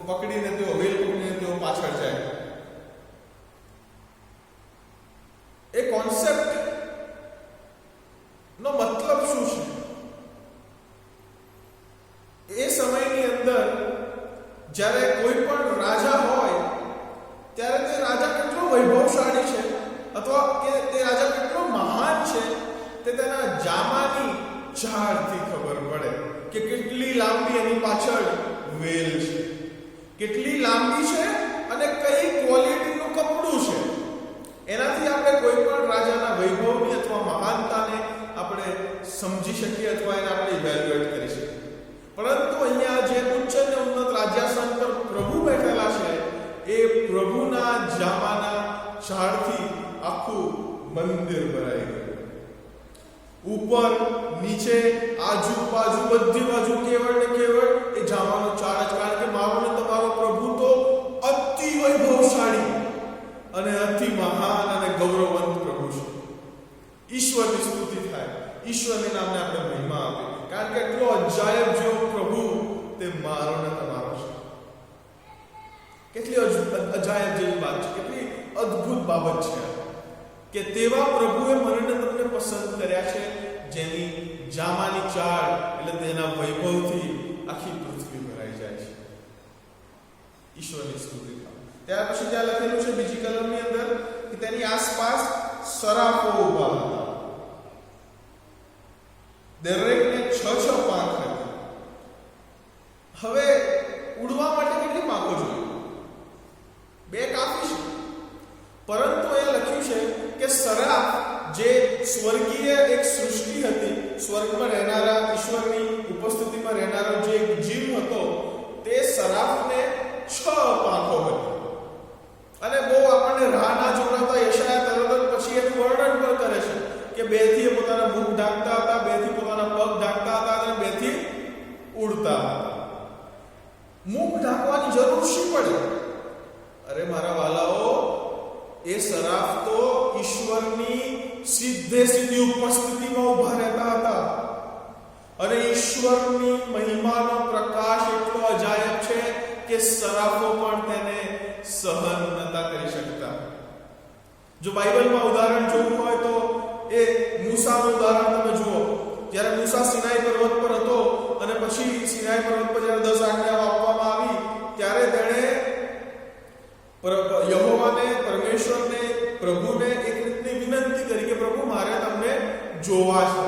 પકડીને તેઓ વેલ પકડીને તેઓ પાછળ જાય. વૈભવશાળી છે અથવા કે તે રાજા કેટલો મહાન છે તે તેના જામાની ઝાડથી ખબર પડે કે કેટલી લાંબી એની પાછળ વેલ છે, કેટલી લાંબી છે અને કઈ ક્વોલિટીનું કપડું છે. એનાથી આપણે કોઈ પણ રાજાના વૈભવની અથવા મહાનતાને આપણે સમજી શકીએ અથવા એને આપણે ઇવેલ્યુએટ કરી શકીએ. પરંતુ અહીંયા જે ઉચ્ચ અને ઉન્નત રાજ્યાસન પર પ્રભુ બેઠેલા છે એ પ્રભુના જામાના ઝાડથી આખું મંદિર ભરાઈ ગયું. ઉપર નીચે આજુબાજુ બધી બાજુ કેવળ ને કેવળ એ જામાનો ઝાડ જ. કારણ કે મારો ને તમારો પ્રભુ તો અતિ વૈભવશાળી અને અતિ મહાન અને ગૌરવવંત પ્રભુ છે. ઈશ્વરની સ્તુતિ થાય, ઈશ્વરના નામને આપણે મહિમા આપીએ. કારણ કે એટલો અજાયબ જેવો પ્રભુ તે મારો ને તમારો છે. કેટલી અજાયબ જેવી વાત છે, કેટલી અદ્ભુત બાબત છે કે તેવા પ્રભુએ મને તમને પસંદ કર્યા છે જેની જામાની ચાળ એટલે તેના વૈભવથી આખી પૃથ્વી ભરાઈ જાય છે. ઈશ્વરની સ્તુતિ થાય. ત્યાર પછી ત્યાં લખેલું છે બીજી કલમની અંદર કે તેની આસપાસ સરાફો ઉભા હતા. દરેકને 6 પાંખ હતી. હવે ઉડવા માટે કેટલી પાંખો જોઈએ? 2 કાફી છે. પરંતુ અહીંયા લખ્યું છે કે સરાફ જે સ્વર્ગીય એક સૃષ્ટિ હતી, સ્વર્ગમાં રહેનારા ઈશ્વરની ઉપસ્થિતિમાં રહેનારો જે એક જીવ હતો તે સરાફને 6 પાંખો હતી. અને બહુ આપણને રાહ ના જોડાતા યશાયા તરત જ પછી એનું વર્ણન પણ કરે છે કે 2 થી પોતાના મુખ ઢાંકતા હતા, 2 થી પોતાના પગ ઢાંકતા હતા અને 2 થી ઉડતા હતા. મુખ ઢાંકવાની જરૂર શી પડે? અરે મારા વાલાઓ, એ સરાફ તો ઈશ્વરની સીધી ઉપસ્થિતિમાં ઉભા રહેતા હતા અને ઈશ્વરની મહિમાનો પ્રકાશ એટલો અજાયબ છે કે સરાફો પણ તેને સહન નતા કરી શકતા. જો બાઇબલમાં ઉદાહરણ જોવું હોય તો એ મૂસાનું ઉદાહરણ તમે જુઓ. જ્યારે મૂસા સિનાઈ પર્વત પર હતો અને પછી સિનાઈ પર્વત પર જ્યારે 10 આજ્ઞાઓ આપવામાં આવી ત્યારે તેણે યહોવાને, પરમેશ્વરને, પ્રભુને એક રીતની વિનંતી કરી કે પ્રભુ મારે તમને જોવા છે.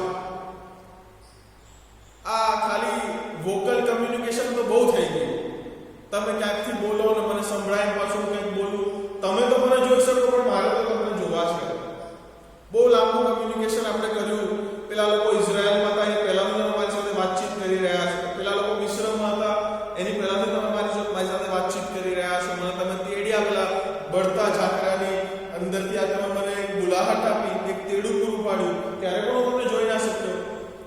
આ ખાલી વોકલ કમ્યુનિકેશન તો બહુ થઈ ગયું. તમે ક્યાંકથી બોલો અને મને સંભળાય પાછું કંઈક બોલું. તમે તો મને જોઈ શકો પણ મારે તો તમને જોવા છે. બહુ લાંબુ કમ્યુનિકેશન આપણે કર્યું. પેલા લોકો ઇઝરાયલમાં હતા, એ પહેલાથી તમારી સાથે વાતચીત કરી રહ્યા છે. પેલા લોકો મિશ્રમાં હતા, એની પહેલાથી તમે મારી સાથે વાતચીત કરી રહ્યા છો. મને તમે તેડ્યા પેલા બળતા ઝાકરાની અંદરથી આ તમે મને ગુલાહટ આપી, એક તેડું પૂરું પાડ્યું, ત્યારે પણ હું તમને જોઈ ના શક્યો.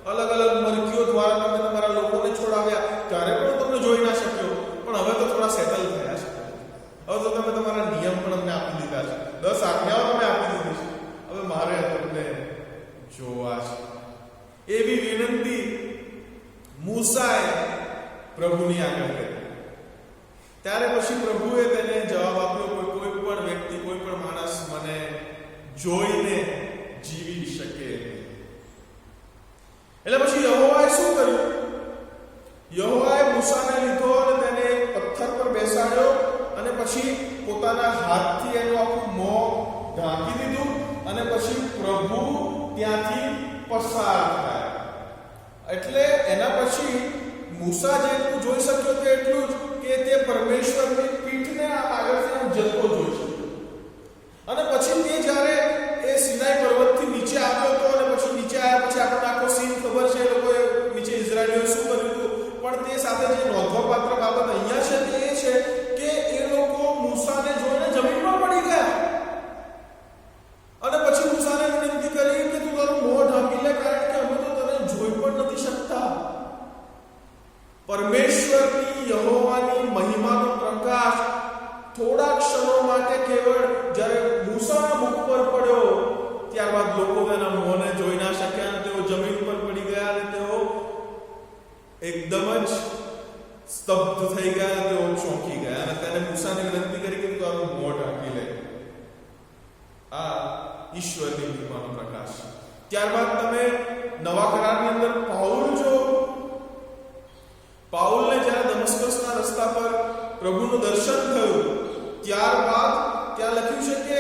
અલગ અલગ મરકીઓ દ્વારા તમે તમારા લોકોને છોડાવ્યા, ત્યારે પણ હું તમને જોઈ ના શક્યો. પણ હવે તો થોડા સેટલ થયા છે. હવે તો તમે તમારા નિયમ પણ અમને આપી દીધા છે, 10 આજ્ઞાઓ તમે આપી દીધી છે. હવે મારે તમને જોવા છે. એવી વિનંતી મૂસાએ પ્રભુની આગળ કરી. ત્યારે પછી પ્રભુએ તેને જવાબ આપ્યો, કોઈ પણ વ્યક્તિ, કોઈ પણ માણસ મને જોઈને જીવી શકે. એટલે પછી યહોવાએ શું કર્યું? યહોવાએ મૂસાને લીધો અને તેને એક પથ્થર પર બેસાડ્યો અને પછી પોતાના હાથથી એનું આખું મોં ઢાંકી દીધું અને પછી પ્રભુ ત્યાંથી પસાર થયા. એટલે એના પછી મૂસા જેટલું જોઈ શક્યો તે એટલું જ કે તે પરમેશ્વરની પીઠને આગળથી જતો જોઈ શક્યો. અને પછી તે જ્યારે એ સિનાઈ પર્વતથી નીચે આવ્યો હતો અને પછી નીચે આવ્યા પછી આપણને આખો સીન ખબર છે, એ લોકોએ નીચે ઇઝરાયલીઓએ શું કર્યું હતું. પણ તે સાથે જે નોંધવાપાત્ર બાબત અહીંયા છે તે એ છે કે એ લોકો મૂસાને જોઈને જમીનમાં પડી ગયા અને પછી મૂસાને વિનંતી કરી કે તું તારું મોં ઢાંકી લે, કારણ કે અમે તો તને જોઈ પણ નથી શકતા. પરમેશ્વરની, યહોવાની મહિમાનો પ્રકાશ થોડા ક્ષણો માટે કેવળ જ્યારે મૂસાના મુખ પર પડ્યો, ત્યારબાદ લોકો તેના મોંને જોઈ ના શક્યા અને તેઓ જમીન પર પડી ગયા અને તેઓ એકદમ જ સ્તબ્ધ થઈ ગયા અને તેઓ ચોંકી ગયા અને તેને મૂસાને વિનંતી કરી કે તારું મોં ઢાંકી લે. આ ઈશ્વરની મહિમાનો પ્રકાશ. ત્યારબાદ તમે નવા કરારની અંદર પાઉલ જો, પાઉલને જ્યારે દમસ્કસના રસ્તા પર પ્રભુનું દર્શન થયું ત્યારબાદ ત્યાં લખ્યું છે કે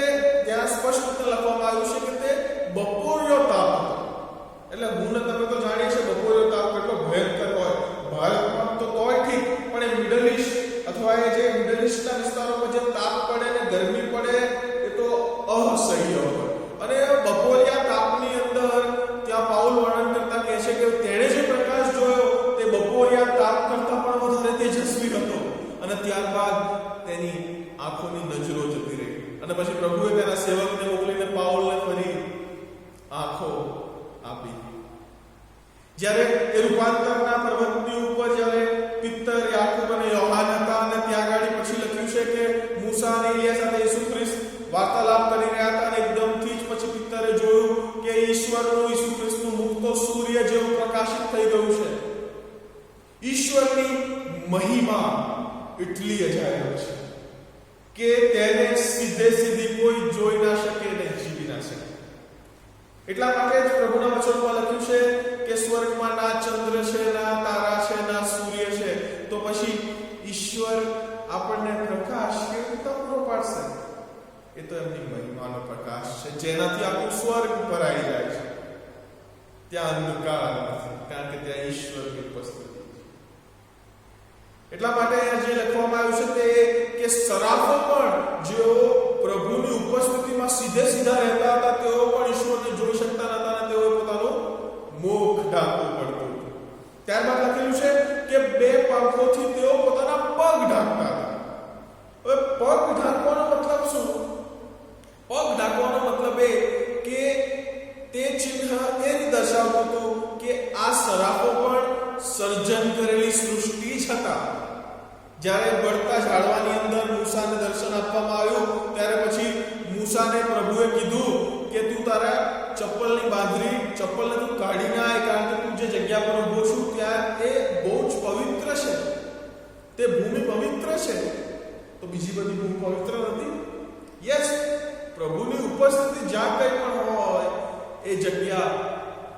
પછી પ્રભુએ તેના સેવકને મોકલીને પાઉલને ફરી આંખો આપી. જ્યારે એ રૂપાંતરના પર્વતની ઉપર જ્યારે પિત્તર, યાકૂબ અને યોહાન હતા અને ત્યાં આગળ પછી લખ્યું છે કે મૂસા અને એલિયા સાથે ઈસુ ખ્રિસ્ત વાર્તાલાપ કરી રહ્યા હતા અને એકદમથી જ પછી પિત્તરે જોયું કે ઈશ્વરનું, ઈસુ ખ્રિસ્તનું મુખ તો સૂર્ય જેવું પ્રકાશિત થઈ ગયું છે. ઈશ્વરની મહિમા એટલી અજાયબ છે કે તેને સીધી કોઈ જોઈ ના શકે ને જીવી ના શકે. એટલા માટે જ પ્રભુના વચનમાં લખ્યું છે કે સ્વર્ગમાં ના ચંદ્ર છે, ના તારા છે, ના સૂર્ય છે. તો પછી ઈશ્વર આપણને પ્રકાશ કેવી રીતે પૂરો પાડશે? એ તો એમની મહિમાનો પ્રકાશ છે, જેનાથી આખું સ્વર્ગ ભરાઈ જાય છે. ત્યાં અંધકાર નથી, કારણ કે ત્યાં ઈશ્વરની ઉપસ્થિતિ. એટલા માટે અહીંયા જે લખવામાં આવ્યું છે તે કે સરાફો પણ જેઓ પ્રભુની ઉપસ્થિતિમાં સીધા રહેતા હતા, તેઓ પણ ઈશ્વરને જોઈ શકતા નતા અને તેઓએ પોતાનું મુખ ઢાંકવું પડતું. ત્યારબાદ લખેલું છે કે બે પાંખોથી તેઓ પોતાના પગ ઢાંકતા હતા. હવે પગ ઢાંકવાનો મતલબ શું? પગ ઢાંકવાનો મતલબ એ કે તે ચિહ્ન એ દર્શાવતું હતું કે આ સરાફો પણ સર્જન કરેલી સૃષ્ટિ જ હતા. જ્યારે બળતા ઝાડવાની અંદર મૂસાને દર્શન આપવામાં આવ્યું ત્યારે પછી મૂસાને પ્રભુએ કીધું કે તું તારા ચપ્પલને તું કાઢી નાખ, કારણ કે તું જે જગ્યા પર ઊભો છું ત્યાં એ બહુ જ પવિત્ર છે, તે ભૂમિ પવિત્ર છે. તો બીજી બધી ભૂમિ પવિત્ર નથી? યસ, પ્રભુની ઉપસ્થિતિ જ્યાં કંઈ પણ હોય એ જગ્યા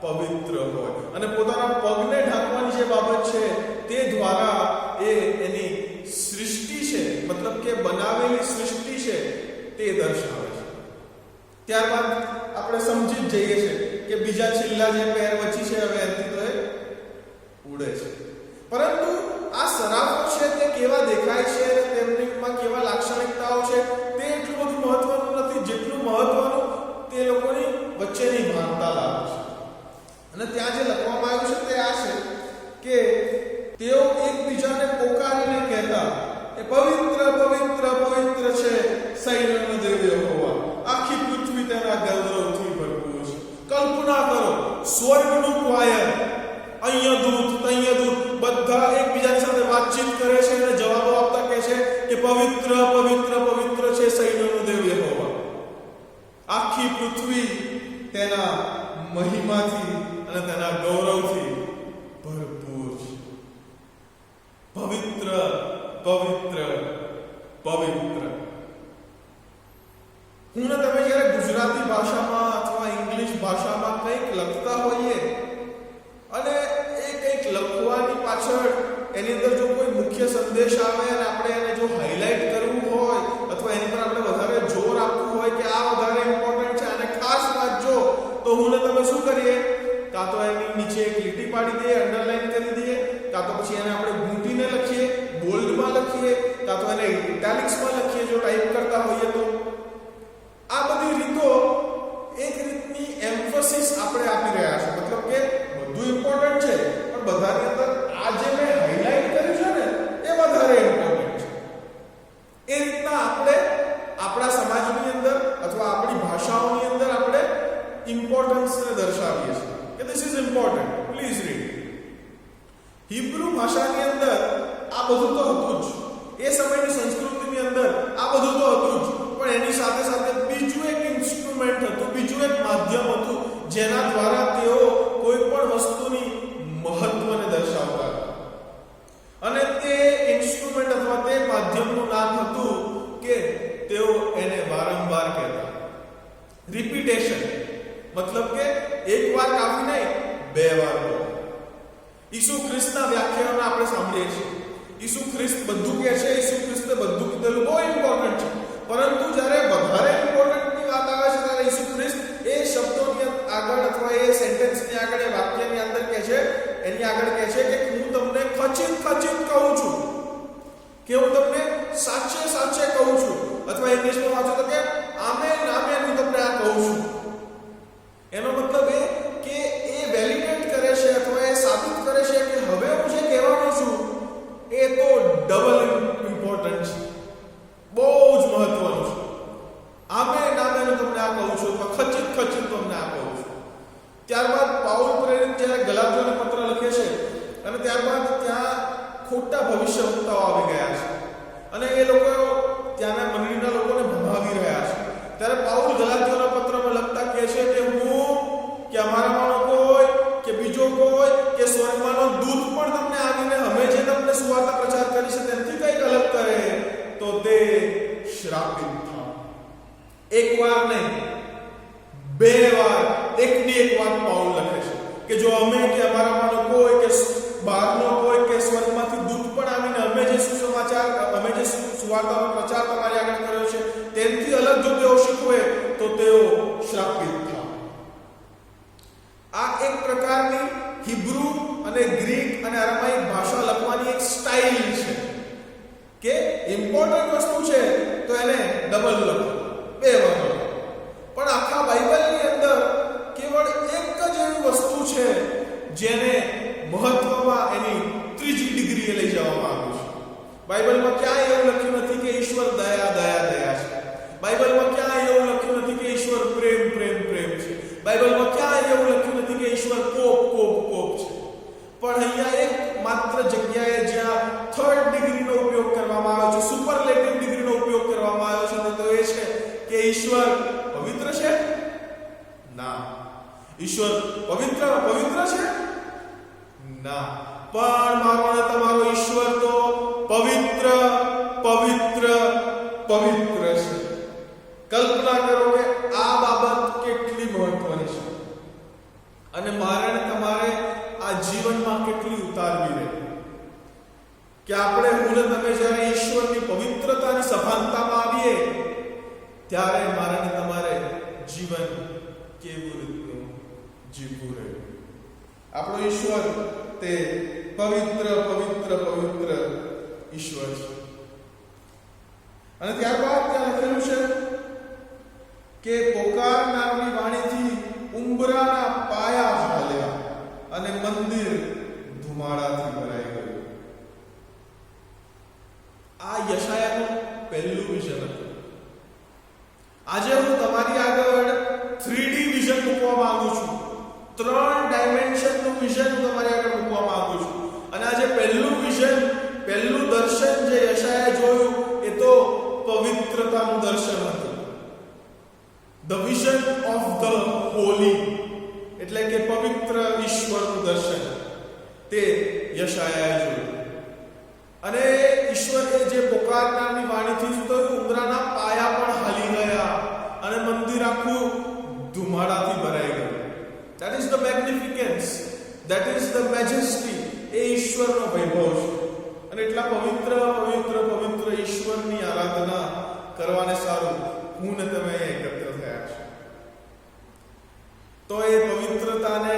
પવિત્ર હોય. અને પોતાના પગને ઢાંકવાની જે બાબત છે તે દ્વારા એ એની સૃષ્ટિ છે, મતલબ કે બનાવેલી સૃષ્ટિ છે તે દર્શાવે છે. ત્યારબાદ આપણે સમજી જ જઈએ છીએ કે બીજા છેલ્લા જે પેર વચ્ચી છે હવે એનાથી તો એ ઉડે છે. પરંતુ આ સરાફો છે તે કેવા દેખાય છે અને તેમનીમાં કેવા લાક્ષણિકતાઓ છે તે એટલું બધું મહત્વનું નથી, જેટલું મહત્વનું તે લોકોની વચ્ચેની વાર્તાલાપ છે. અને ત્યાં જે લખવામાં આવ્યું છે તે આ છે કે તેઓ એકબીજાને પોકારીને કહેતા એ પવિત્ર પવિત્ર પવિત્ર છે સૈન્યનો દેવ યહોવા, આખી પૃથ્વી તેના ગૌરવથી ભરપૂર છે. કલ્પના કરો, સ્વર્ગનું ક્વાયર, અહીંયા દૂત તઅહીંયા દૂત બધા એકબીજાની સાથે વાતચીત કરે છે અને જવાબો આપતા કહે છે કે પવિત્ર પવિત્ર પવિત્ર છે સૈન્યનો દેવ યહોવા, આખી પૃથ્વી તેના મહિમાથી અને તેના ગૌરવથી ભરપૂર છે. પવિત્ર પવિત્ર પવિત્ર. હું ને તમે જ્યારે ગુજરાતી ભાષામાં અથવા ઇંગ્લિશ ભાષામાં કંઈક લખતા હોઈએ અને એ કંઈક લખવાની પાછળ એની અંદર જો કોઈ મુખ્ય સંદેશ આવે અને આપણે એને જો હાઇલાઇટ કરવું હોય અથવા એની પર આપણે વધારે જોર આપવું હોય કે આ વધારે ઇમ્પોર્ટન્ટ છે અને ખાસ વાંચજો, તો હું ને તમે શું કરીએ? કાં તો એની નીચે એક લીટી પાડી દઈએ, અંડરલાઈન કરી દઈએ, કાં તો પછી એને આપણે ઘૂંટીને લખીએ, બોલ્ડમાં લખીએ, કાં તો એને ઇટાલિક્સમાં લખીએ જો ટાઈપ કરતા હોઈએ તો. આ બધી રીતો એક રીતની એમ્ફસિસ આપણે આપી રહ્યા છે, મતલબ કે બધું ઇમ્પોર્ટન્ટ છે પણ બધાની અંદર આ જે મેં હાઇલાઇટ કર્યું છે ને એ વધારે ઇમ્પોર્ટન્ટ છે. એ રીતના આપણે આપણા સમાજની અંદર અથવા આપણી ભાષાઓની અંદર આપણે ઇમ્પોર્ટન્સને દર્શાવીએ છીએ કે this is important, please read. Hebrew ભાષાની અંદર આ બધું તો હતું જ, એ સમયની સંસ્કૃતિની અંદર આ બધું તો હતું જ, પણ એની સાથે સાથે બીજું એક ઇન્સ્ટ્રુમેન્ટ હતું, બીજું એક માધ્યમ હતું જેના દ્વારા તેઓ કોઈ પણ વસ્તુની મહત્વને દર્શાવતા હતા. અને તે ઇન્સ્ટ્રુમેન્ટ અથવા તે માધ્યમનું નામ હતું કે તેઓ એને વારંવાર કહેતા. રિપીટેશન, મતલબ કે એક વાર કાફી નહીં, બે વાર બોલો. ઈસુ ખ્રિસ્તના વ્યાખ્યાનો આપણે સાંભળીએ છીએ. ઈસુ ખ્રિસ્ત બધું કહે છે, ઈસુ ખ્રિસ્તે બધું કીધેલું બહુ ઇમ્પોર્ટન્ટ છે, પરંતુ જ્યારે વધારે ઇમ્પોર્ટન્ટની વાત આવે છે ત્યારે ઈસુ ખ્રિસ્ત એ શબ્દોની આગળ અથવા એ સેન્ટેન્સની આગળ, એ વાક્યની અંદર કહે છે, એની આગળ કહે છે કે હું તમને ખચિત ખચિત કહું છું, કે હું તમને સાચે સાચે કહું છું, અથવા ઇંગ્લિશમાં વાંચો તો કે આમેન આમેન હું તમને આ કહું છું. એનો મતલબ એ કે એ વેલિડેટ કરે છે અથવા એ સાબિત કરે છે કે હવે હું જે કહેવાનો છું એ તો ડબલ ઇમ્પોર્ટન્ટ છે, બહુ જ મહત્વનું છે. આમે નામે તમને આ કહું છું, ખચિત તમને આ કહું છું. ત્યારબાદ પાઉલ પ્રેરિત જ્યારે ગલાતીઓને પત્ર લખે છે અને ત્યારબાદ ત્યાં ખોટા ભવિષ્યવક્તાઓ આવી ગયા છે અને એ લોકો ત્યાંના મંડળીના લોકોને ભમાવી રહ્યા છે. ત્યારે પાઉલ ગલાતીઓના પત્રમાં લખતા કહે છે કે હું કે અમારામાંનો કોઈ કે બીજો કોઈ કે સ્વર્ગમાંનો દૂત પણ તમને આવીને અમે જે તમને સુવાર્તા પ્રચાર કરી છે તેનાથી કંઈક અલગ કરે તો તે શ્રાપિત થાય. એક વાર નહીં, 2 વાર, એકની એક વાત પાઉલ લખે છે કે જો અમે કે અમારામાંનો કોઈ કે બહારનો કોઈ કે સ્વર્ગમાંથી દૂત પણ આવીને અમે જે સુસમાચાર અમે જે સુવાર્તાનો પ્રચાર તમારી આગળ કર્યો છે તેનાથી અલગ જો તેઓ શીખવે તો તેઓ શ્રાપિત થાય. આ એક પ્રકારની હિબ્રુ અને ગ્રીક અને અરામાઇક ભાષા લખવાની એક સ્ટાઇલ છે કે ઇમ્પોર્ટન્ટ વસ્તુ છે તો એને ડબલ લખો, 2 વાર લખો. પણ આખા બાઇબલની અંદર કેવળ એક જ એવી વસ્તુ છે જેને મહત્વમાં એની 3જી ડિગ્રીએ લઈ જવામાં આવ્યું છે. બાઇબલમાં ક્યાંય એવું લખ્યું નથી કે ઈશ્વર દયા છે. બાઇબલમાં ક્યાંય એવું લખ્યું નથી કે ઈશ્વર પ્રેમ છે. બાઇબલમાં ક્યાંય એવું લખ્યું નથી કે ઈશ્વર કોપ છે. પણ અહીંયા એક માત્ર જગ્યાએ જ્યાં 3rd ડિગ્રીનો ઉપયોગ કરવામાં આવ્યો છે, સુપરલેટિવ ડિગ્રીનો ઉપયોગ કરવામાં આવ્યો છે, તો એ છે કે ઈશ્વર પવિત્ર છે? ના. ઈશ્વર પવિત્ર છે? ના. પણ મારો અને તમારો ઈશ્વર તો પવિત્ર છે. કલ્પના કરો કે આ બાબત કેટલી મહત્વની છે અને મારે ને તમારે આ જીવનમાં કેટલી ઉતારવી રહી કે આપણે હું ને તમે જ્યારે ઈશ્વરની પવિત્રતાની સભાનતામાં આવીએ ત્યારે મારે ને તમારે જીવન કેવું રીતનું જીવવું રહ્યું. આપણો ઈશ્વર તે પવિત્ર ઈશ્વર છે. અને ત્યારબાદ ત્યાં લખેલું છે કે પોકારનારની વાણીથી ઉંબરાના પાયા હાલ્યા અને મંદિર ધુમાડાથી ભરાઈ ગયું. આ યશાયાનું પહેલું વિઝન હતું. આજે હું તમારી આગળ 3D વિઝન મૂકવા માંગુ છું. 3 ડાયમેન્શનનું વિઝન હું તમારી આગળ મૂકવા માંગુ છું. અને આજે પહેલું વિઝન, પહેલું દર્શન જે યશાયાએ જોયું એ તો પવિત્રતાનું દર્શન હતું. The vision of the Holi, એટલે કે પવિત્ર ઈશ્વરનું દર્શન તે યશાયાએ જોયું. અને ઈશ્વરે જે પોકારનારની વાણીથી શું થયું? ઉંદરાના પાયા પણ હાલી ગયા અને મંદિર આખું ધુમાડાથી ભરાઈ ગયું. That is the magnificence, that is the majesty. એ ઈશ્વરનો વૈભવ છે. અને એટલા પવિત્ર ઈશ્વરની આરાધના કરવાને સારું હું ને તમે એકત્ર થયા છે. તો એ પવિત્રતાને,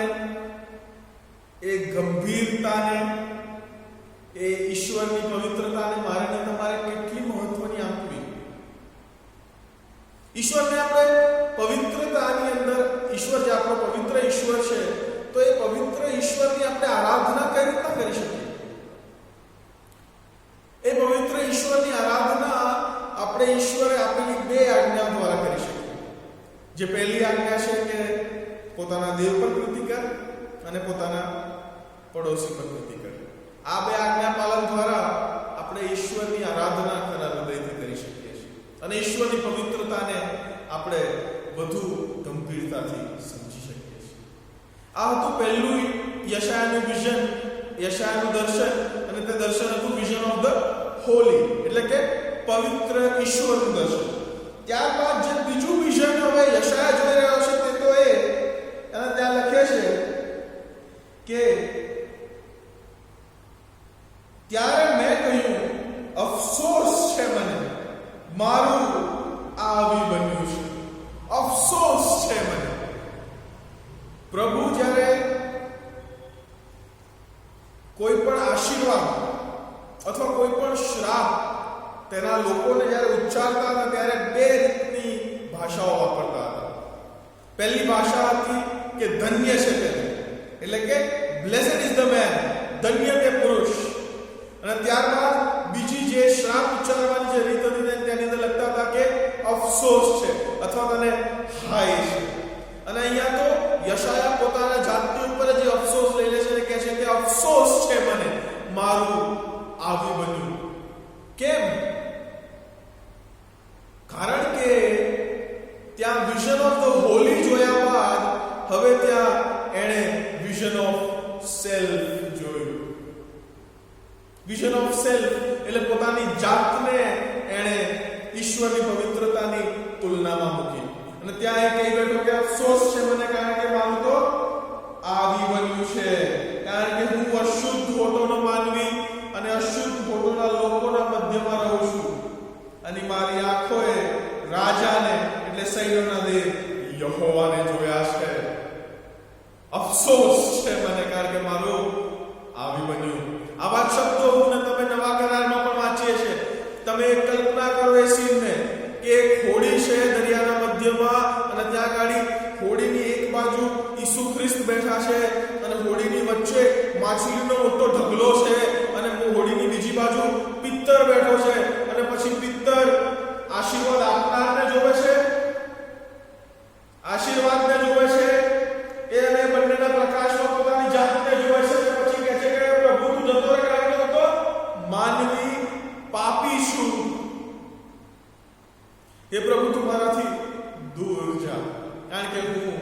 એ ગંભીરતાને, એ ઈશ્વરની પવિત્રતાને મારે ને તમારે કેટલી મહત્વની આપવી. ઈશ્વરને આપણે પવિત્રતાની અંદર, ઈશ્વર જે આપણો પવિત્ર ઈશ્વર છે, તો એ પવિત્ર ઈશ્વરની આપણે આરાધના કઈ રીતના કરી શકીએ? એ પવિત્ર ઈશ્વરની આરાધના આપણે ઈશ્વરે આપેલી 2 આજ્ઞા દ્વારા કરી શકીએ. જે પહેલી આજ્ઞા છે કે પોતાના દેવ પર પ્રીતિ કર અને પોતાના પડોશી પર પ્રીતિ કર. આ 2 આજ્ઞા પાલન દ્વારા આપણે ઈશ્વરની આરાધના ખરા હૃદયથી કરી શકીએ છીએ અને ઈશ્વરની પવિત્રતાને આપણે વધુ ગંભીરતાથી સમજી શકીએ છીએ. આ હતું પહેલું યશાયાનું વિઝન, યશાયાનું દર્શન. અને તે દર્શન હતું વિઝન ઓફ ધ હોલી, એટલે કે પવિત્ર ઈશ્વરનું દર્શન. ત્યારબાદ જે બીજું વિઝન હવે યશાયા જોઈ રહ્યો છે તે તો એ અને ત્યાં લખે છે કે ત્યારે મેં કહ્યું અફસોસ છે મને, મારું આવી બન્યું છે. અફસોસ છે મને. પ્રભુ જ્યારે કોઈ પણ આશીર્વાદ અથવા કોઈ પણ શ્રાપ તેના લોકોને જ્યારે ઉચ્ચારતા હતા ત્યારે 2 રીતની ભાષાઓ વાપરતા હતા. પહેલી ભાષા હતી કે ધન્ય છે તેને, એટલે કે બ્લેસડ ઇઝ ધ મેન, ધન્ય તે પુરુષ. અને ત્યારબાદ બીજી જે શ્રાપ ઉચ્ચારવાની જે રીત હતી તેની અંદર લખતા હતા કે અફસોસ છે અથવા તને હાય છે. અને અહીંયા તો યશાયા પોતાના જાતની ઉપર જે અફસોસ લઈ લે છે અને કહે છે કે અફસોસ છે મને, મારું આવી બન્યું. કેમ? કારણ કે ત્યાં વિઝન ઓફ ધ હોલી જોયા બાદ હવે ત્યાં એણે વિઝન ઓફ સેલ્ફ જોયું. વિઝન ઓફ સેલ્ફ એટલે પોતાની જાતને એણે ઈશ્વરની પવિત્રતાની તુલનામાં મૂકી. અને ત્યાં એ કહી બેઠો કે અફસોસ છે મને, કારણ કે મારું તો આવી બન્યું છે. કારણ કે હું અશુદ્ધ હોટોનો માનવી અને અશુદ્ધ હોટોના લોકોના મધ્યમાં રહું છું. અને મારી આંખોએ રાજાને એટલે સૈન્યોના દેવ યહોવાને જોયા છે. અફસોસ છે મને, કારણ કે મારું આવી બન્યું. આવા શબ્દો હું તમે નવા કરારમાં પણ વાંચીએ છીએ. તમે કલ્પના કરો એ સીનને કે એક હોડી છે દરિયાના મધ્યમાં અને ત્યાં ગાડી હોડીની એક બાજુ ઈસુ ખ્રિસ્ત બેઠા છે અને હોડીની વચ્ચે માછલીનો મોટો ઢગલો છે અને હોડીની બીજી બાજુ પિત્તર બેઠો છે અને પછી પિત્તર આશીર્વાદ આપનારને જોવે છે, આશીર્વાદને જોવે છે એ અને બંનેના પ્રકાશમાં પોતાની જાતને જોવે છે અને પછી કહે છે કે પ્રભુ તું જતો રહે, કારણ કે તો માનવી પાપી છું. હે પ્રભુ તું મારાથી દૂર જા, કારણ કે હું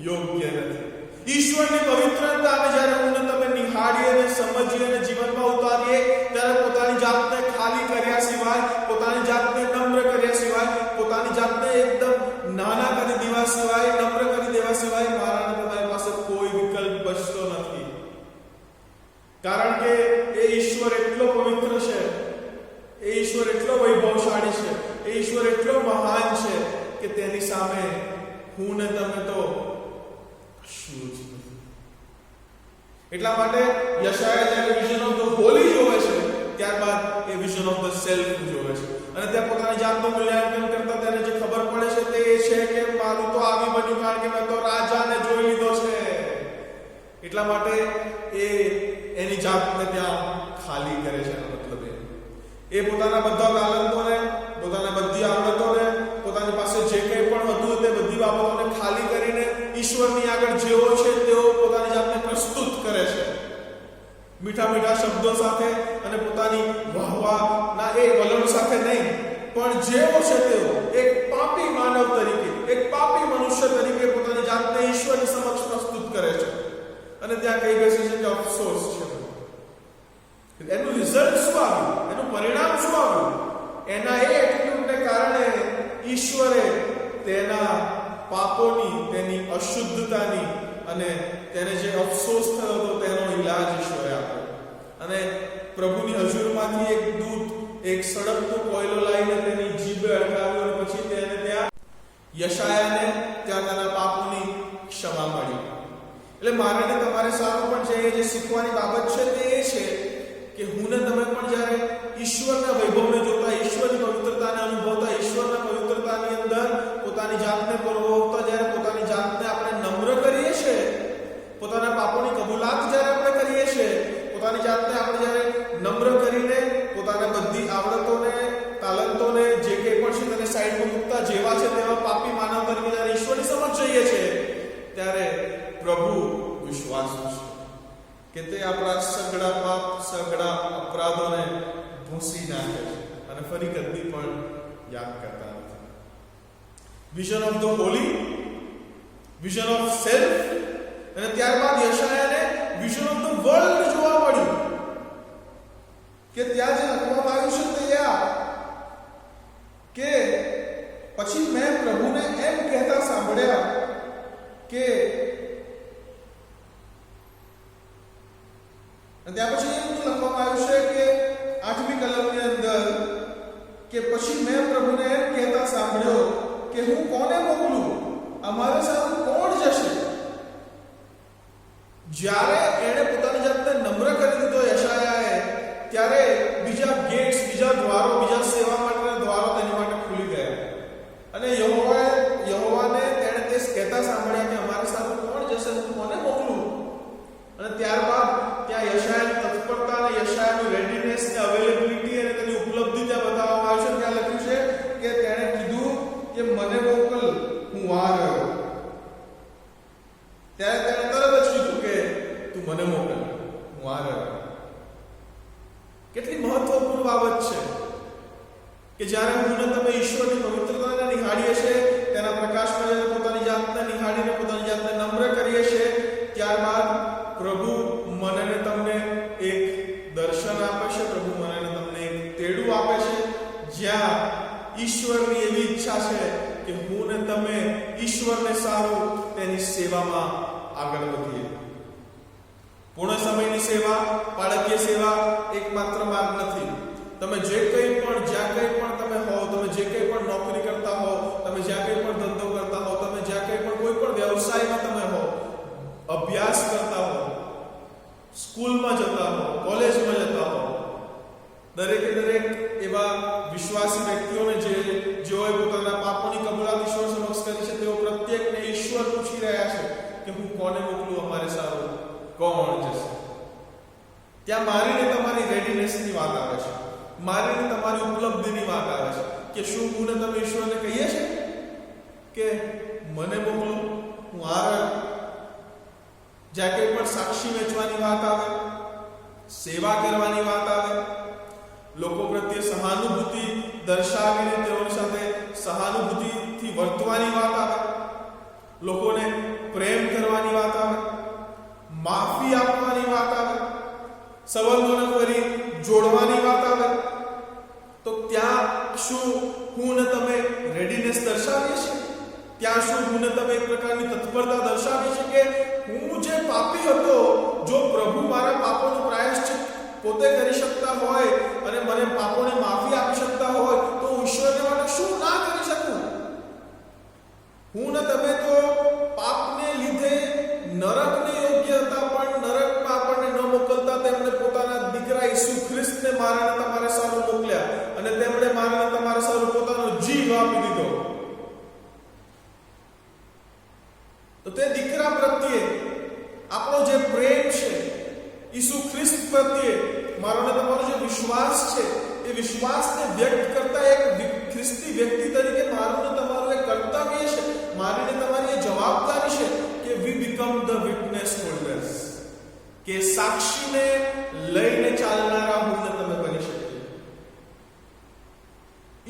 યોગ્ય નથી. ઈશ્વરની પવિત્રતાને જ્યારે હું તમે નિહાળીએ અને સમજીએ અને જીવનમાં ઉતારીએ ત્યારે પોતાની જાતને ખાલી કર્યા સિવાય, પોતાની જાતને નમ્ર કર્યા સિવાય, પોતાની જાતને એકદમ નાના કરી દેવા સિવાય, નમ્ર કરી દેવા સિવાય મારા અને તમારી પાસે કોઈ વિકલ્પ બચતો નથી. કારણ કે એ ઈશ્વર એટલો પવિત્ર છે, એ ઈશ્વર એટલો વૈભવશાળી છે, એ ઈશ્વર એટલો મહાન છે કે તેની સામે હું ને તમે તો શું જ નથી. એટલા માટે યશાયા જ્યારે વિઝન ઓફ ધ હોલી જોવે છે ત્યારબાદ એ વિઝન ઓફ ધ સેલ્ફ જોવે છે અને ત્યાં પોતાની જાતનું મૂલ્યાંકન કરતા તેને જે ખબર પડે છે તે એ છે કે મારું તો આવી બન્યું, કારણ કે મેં તો રાજાને જોઈ લીધો છે. એટલા માટે એ એની જાતને ત્યાં ખાલી કરે છે. મતલબ એ પોતાના બધા તાલંતોને, પોતાના બધી આવડતોને, પોતાની પાસે જે કંઈ પણ હતું તે બધી બાબતોને ખાલી કરીને ઈશ્વરની આગળ જેવો છે તેવો પોતાની જાતને પ્રસ્તુત કરે છે, મીઠા મીઠા શબ્દો સાથે અને પોતાની વાહવાના એ વલણ સાથે નહીં, પણ જેવો છે તેવો એક પાપી માનવ તરીકે, એક પાપી મનુષ્ય તરીકે પોતાની જાતને ઈશ્વરની સમક્ષ પ્રસ્તુત કરે છે. અને ત્યાં કહી બેસે છે કે અફસોસ છે. એનું રિઝલ્ટ શું આવ્યું? એનું પરિણામ શું આવ્યું? એના એ એટીટ્યુડને કારણે ઈશ્વરે તેના પાપોની, તેની અશુદ્ધતાની અને તેને જે અફસોસ થયો હતો તેનો ઈલાજ ઈશ્વરે આપ્યો. અને પ્રભુની હજુરમાંથી એક દૂત એક સળગતો કોયલો લાવીને તેની જીભે અડકાવ્યો અને પછી તેને ત્યાં યશાયાને ત્યાં તેના પાપોની ક્ષમા મળી. એટલે મારે ને તમારે સારું પણ છે એ જે શીખવાની બાબત છે તે એ છે કે હું ને તમે પણ જ્યારે ઈશ્વરના વૈભવને જોતા, ઈશ્વરની પવિત્રતાને અનુભવતા, ઈશ્વરના પવિત્રતાની અંદર પોતાની જાતને પરોવતા, જ્યારે પોતાની જાતને આપણે નમ્ર કરીએ છીએ, પોતાના પાપોની કબૂલાત જ્યારે આપણે કરીએ છીએ, પોતાની જાતને આપણે જ્યારે નમ્ર કરીને પોતાના બધી આવડતોને, તાલંતોને, જે કંઈ પણ છે તેને સાઈડમાં મૂકતા જેવા છે તેવા પાપી માનવ તરીકે જ્યારે ઈશ્વરની સમક્ષ જઈએ છીએ ત્યારે પ્રભુ વિશ્વાસુ છે કે તે આપણા સગડા પાપ, સગડા અપરાધોને ભૂંસી નાખે છે અને ફરી કદી પણ યાદ કરતા નથી. Vision of the Holi, vision of self, અને ત્યારબાદ યશાયાને વિઝન ઓફ ધ વર્લ્ડ જોવા મળ્યું કે ત્યાં જે લખવામાં આવ્યું છે તે આ કે પછી મેં પ્રભુને એમ કહેતા સાંભળ્યા કે ત્યાં પછી એમ લખવામાં આવ્યું છે કે 8મી કલમની અંદર કે પછી મેં પ્રભુને એમ કહેતા સાંભળ્યો કે હું કોને મોકલું, અમારા સામે કોણ જશે. જ્યારે એણે પોતાની જાતને નમ્ર કરી દીધો યશાયાએ, ત્યારે બીજા ગેટ્સ, બીજા દ્વારો, બીજા સેવા માટેના દ્વારો તેની માટે ખુલી ગયા અને યહોવાને તેણે તે કહેતા સાંભળ્યા કે અમારા સામે કોણ જશે, હું કોને મોકલું. અને ત્યારબાદ ત્યાં યશાયાની તત્પરતા અને યશાયાનું રેડીનેસ ને અવેલેબિલિટી અને તેની ઉપલબ્ધિ ત્યાં બતાવવામાં આવ્યું છે. ત્યાં લખ્યું છે કે તેણે કીધું હું આ રહ્યો. ત્યારે તેણે તરત જ કીધું કે તું મને મોકલ, હું આ રહ્યો. કેટલી મહત્વપૂર્ણ બાબત છે કે જ્યારે હું ને તમે ઈશ્વરની પવિત્રતાને નિહાળીએ છીએ, તેના પ્રકાશમાં જ્યારે પોતાની જાતને નિહાળીને પોતાની જાતને નમ્ર કરીએ છીએ, ત્યારબાદ પ્રભુ મને ને તમને એક દર્શન આપે છે, પ્રભુ મને ને તમને એક તેડું આપે છે, જ્યાં ઈશ્વરની એવી ઈચ્છા છે કે હું ને તમે ઈશ્વરને સારું તેની સેવામાં આગળ વધીએ. પૂર્ણ સમયની સેવા, બાળકીય સેવા એકમાત્ર માર્ગ નથી. તમે જે કંઈ પણ જ્યાં કંઈ પણ તમે હો, તમે જે કંઈ પણ નોકરી કરતા હો, તમે જ્યાં કંઈ પણ ધંધો કરતા હો, તમે જ્યાં કંઈ પણ કોઈ પણ વ્યવસાયમાં તમે હો, અભ્યાસ કરતા હો, સ્કૂલમાં જતા હો, કોલેજમાં જતા હો, દરેકે દરેક એવા વિશ્વાસી વ્યક્તિઓને જેઓએ પોતાના પાપોની કબૂલાત ઈશ્વર સમક્ષ કરી છે, તેઓ પ્રત્યેકને ઈશ્વર પૂછી રહ્યા છે કે હું કોને મોકલું, અમારે સારું કોણ જશે. ત્યાં મારીને તમારી રેડીનેસની વાત આવે છે, મારીને તમારી ઉપલબ્ધિની વાત આવે છે કે શું હું ને તમે ઈશ્વરને કહીએ છીએ કે મને મોકલો, હું આ રહ્યો. જ્યાં કંઈ પણ સાક્ષી વેચવાની વાત આવે, સેવા કરવાની વાત આવે, લોકો પ્રત્યે સહાનુભૂતિ દર્શાવીને તેઓની સાથે સહાનુભૂતિથી વર્તવાની વાત આવે, લોકોને પ્રેમ કરવાની વાત આવે, માફી આપવાની વાત આવે, સંબંધોને ફરી જોડવાની વાત આવે, તો ત્યાં શું હું ને તમે રેડીનેસ દર્શાવીએ છીએ? ત્યાં શું હું ને તમે એક પ્રકારની તત્પરતા દર્શાવીએ છીએ કે હું જે પાપી હતો, જો પ્રભુ મારા પાપોનું પ્રાયશ્ચિત પોતે કરી શકતા હોય અને મને પાપોની માફી આપી શકતા હોય, તો ઈશ્વરને માટે શું ના કરી શકું? હું ને તમે તો પાપને લીધે નરકને યોગ્ય હતા, પણ નરકમાં આપણને ન મોકલતા તેમણે પોતાના દીકરા ઈસુ ખ્રિસ્તને મારાને તમારે સારું મોકલ્યા, અને તેમણે મારાને તમારે સારું પોતાનો જીવ આપી દીધો. તો તે દીકરા પ્રત્યે આપણો જે પ્રેમ છે, ઈસુ ખ્રિસ્ત પ્રત્યે મારો ને તમારો જે વિશ્વાસ છે, એ વિશ્વાસને વ્યક્ત કરતા એક ખ્રિસ્તી વ્યક્તિ તરીકે મારું ને તમારું એક કર્તવ્ય છે, મારી ને તમારી એ જવાબદારી છે કે we become the witness holders, કે સાક્ષીને લઈને ચાલનારા હું ને તમે બની શકીએ.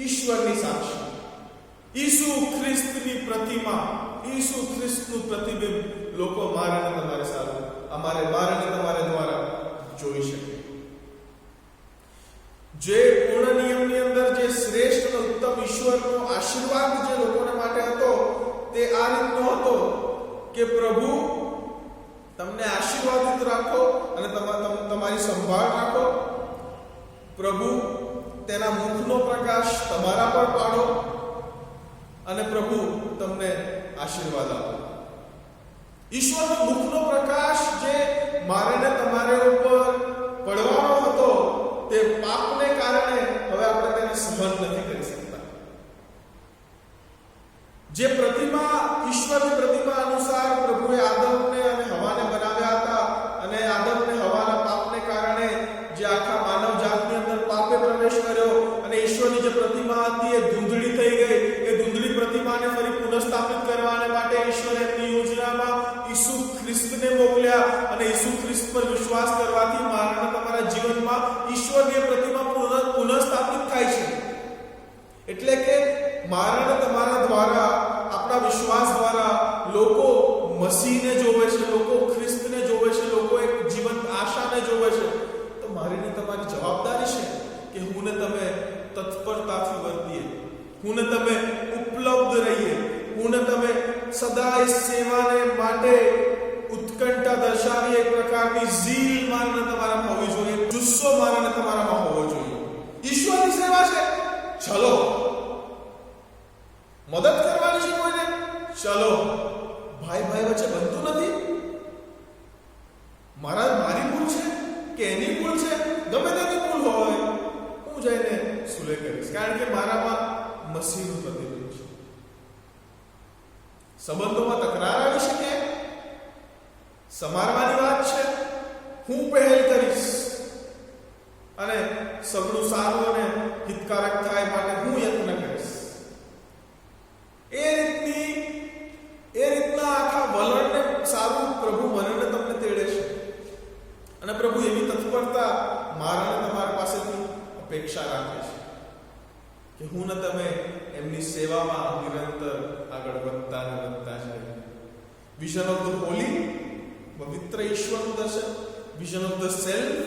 ઈશ્વરની સાક્ષી, ઈસુ ખ્રિસ્તની પ્રતિમા, ઈસુ ખ્રિસ્તનું પ્રતિબિંબ લોકો મારા ને તમારે સારું, મારા ને તમારે દ્વારા જોઈ શકે. જે પૂર્ણ નિયમની અંદર જે શ્રેષ્ઠ અને ઉત્તમ ઈશ્વરનો આશીર્વાદ જે લોકોને માટે હતો, તે આ રીતનો હતો કે પ્રભુ તમને આશીર્વાદિત રાખો અને તમારી સંભાળ રાખો. પ્રભુ તેના મુખનો પ્રકાશ તમારા પર પાડો અને પ્રભુ તમને આશીર્વાદ આપો. ઈશ્વરનો મુખનો પ્રકાશ જે મારે ને તમારે ઉપર પડવાનો હતો, તે પાપને કારણે હવે આપણે તેને સહન નથી કરી શકતા. જે પ્રતિમા, ઈશ્વરની પ્રતિમા અનુસાર પ્રભુએ આદમને અને હવાને બનાવ્યા હતા, અને આદમ અને હવાના પાપને કારણે જે આખા માનવ જાતની અંદર પાપે પ્રવેશ કર્યો અને ઈશ્વરની જે પ્રતિમા હતી એ ધૂંધળી થઈ ગઈ, એ ધૂંધળી પ્રતિમાને ફરી પુનઃસ્થાપિત કરવાને માટે ઈશ્વરે એમની યોજનામાં ઈસુ ખ્રિસ્તને મોકલ્યા, અને ઈસુ ખ્રિસ્ત પર વિશ્વાસ કરવાથી મારા તમારા જીવનમાં ઈશ્વરની પ્રતિમા પુનઃસ્થાપિત થાય છે. એટલે કે મારા તમારા દ્વારા, આપણા વિશ્વાસ દ્વારા લોકો મસીહને જોવે છે, લોકો ખ્રિસ્તને જોવે છે, લોકો એક જીવંત આશાને જોવે છે. તો મારી ને તમારી જવાબદારી છે કે હું ને તમે તત્પરતાથી વર્તીએ, હું ને તમે ઉપલબ્ધ રહીએ, હું ને તમે સદા સેવાને માટે ઉત્કંઠા દર્શાવી, એક પ્રકારની ઝીલ મારને તમારામાં હોવી જોઈએ, જુસ્સો મારને તમારામાં હોવો જોઈએ. ઈશ્વરની સેવા છે, ચલો. મદદ કરવાની છે કોઈને, ચલો. ભાઈ ભાઈ વચ્ચે બનતું નથી. મારી ભૂલ છે કે એની ભૂલ છે, ગમે તેની ભૂલ હોય, હું જઈને સુલે કરીશ, કારણ કે મારામાં મસીહનું પ્રતિબિંબ છે. સંબંધોમાં તકરાર આવી શકે, સમારવાની વાત છે, હું પહેલ કરીશ અને સગળું સારું અને હિતકારક થાય માટે હું યત્ન કરીશ. એ રીતની હું ને તમે એમની સેવામાં નિરંતર આગળ વધતા ને વધતા જઈએ. વિઝન ઓફ ધ હોલી, પવિત્ર ઈશ્વરનું દર્શન. વિઝન ઓફ ધ સેલ્ફ,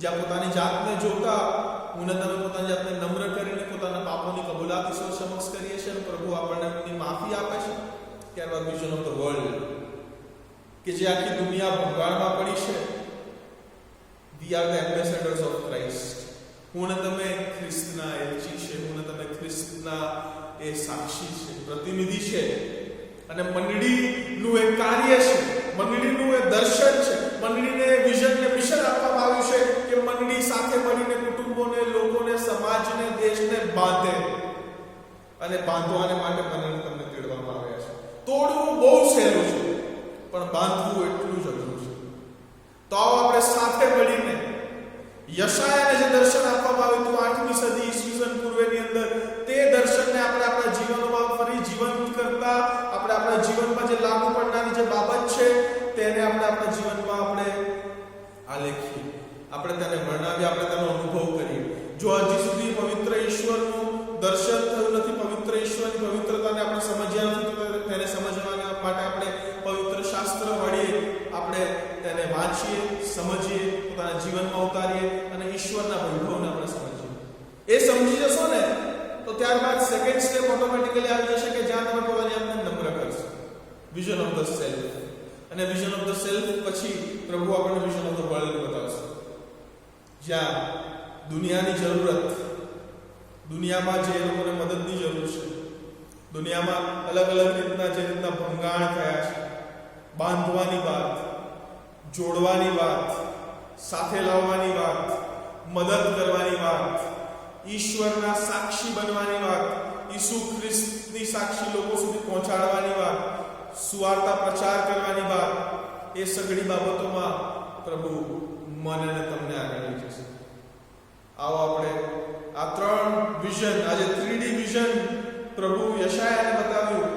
જ્યાં પોતાની જાતને જોતા હું ને તમે પોતાની જાતને નમ્ર કરીને પોતાના પાપોની કબૂલાત ઈશ્વર સમક્ષ કરીએ છીએ અને પ્રભુ આપણને એમની માફી આપે છે. ત્યારબાદ વિઝન ઓફ ધ વર્લ્ડ, કે જે આખી દુનિયા ભંગાણમાં પડી છે. We are the ambassadors of Christ. હું ને તમે ખ્રિસ્તના એલચી છે, હું ને તમે ખ્રિસ્તના એ સાક્ષી છે, પ્રતિનિધિ છે. અને મંડળીનું એક કાર્ય છે, મંડળીનું એક દર્શન છે, મંડળીને વિઝન ને મિશન આપવામાં આવ્યું છે કે મંડળી સાથે મળીને કુટુંબોને, લોકોને, સમાજને, દેશને બાંધે. અને બાંધવાને માટે મને તમને તેડવામાં આવ્યા છે. તોડવું બહુ સહેલું છે, પણ બાંધવું એટલું જ અઘરું છે. તો આવો આપણે સાથે મળીને યશાયાને જે દર્શન આપવામાં આવ્યું હતું 8મી સદી ઈસવીસન પૂર્વેની અંદર, તે દર્શનને આપણે આપણા જીવનમાં ફરી જીવંત કરતા, આપણે આપણા જીવનમાં જે લાગુ પડનારી જે બાબત છે તેને આપણે આપણા જીવનમાં આપણે આલેખીએ, આપણે તેને વર્ણવીએ, આપણે તેનો અનુભવ કરીએ. જો હજી સુધી પવિત્ર ઈશ્વરનું દર્શન થયું નથી, પવિત્ર ઈશ્વરની પવિત્રતાને આપણે સમજ્યા નથી, તો તેને સમજવા માટે આપણે પવિત્ર શાસ્ત્ર વળીએ, આપણે તેને વાંચીએ, સમજીએ, પોતાના જીવનમાં ઉતારીએ અને ઈશ્વરના વૈભવને આપણે સમજીએ. એ સમજી જશો ને તો ત્યારબાદ સેકન્ડ સ્ટેપ ઓટોમેટિકલી આવી જશે કે જ્યાં તમે પોતાની જાતને નમ્ર કરશો. Vision of the self. અને વિઝન ઓફ ધ સેલ્ફ પછી પ્રભુ આપણને વિઝન ઓફ ધ વર્લ્ડ બતાવશે, જ્યાં દુનિયાની જરૂરત, દુનિયામાં જે લોકોને મદદની જરૂર છે, દુનિયામાં અલગ અલગ રીતના જે રીતના ભંગાણ થયા છે, બાંધવાની વાત, જોડવાની વાત, સાથે લાવવાની વાત, મદદ કરવાની વાત, ઈશ્વરના સાક્ષી બનવાની વાત, ઈસુ ખ્રિસ્તની સાક્ષી લોકો સુધી પહોંચાડવાની વાત, સુવાર્તા પ્રચાર કરવાની વાત, એ સગળી બાબતોમાં પ્રભુ મને અને તમને આગળ લઈ જશે. આવો આપણે આ 3 વિઝન, આજે 3D વિઝન પ્રભુ યશાયાને બતાવ્યું,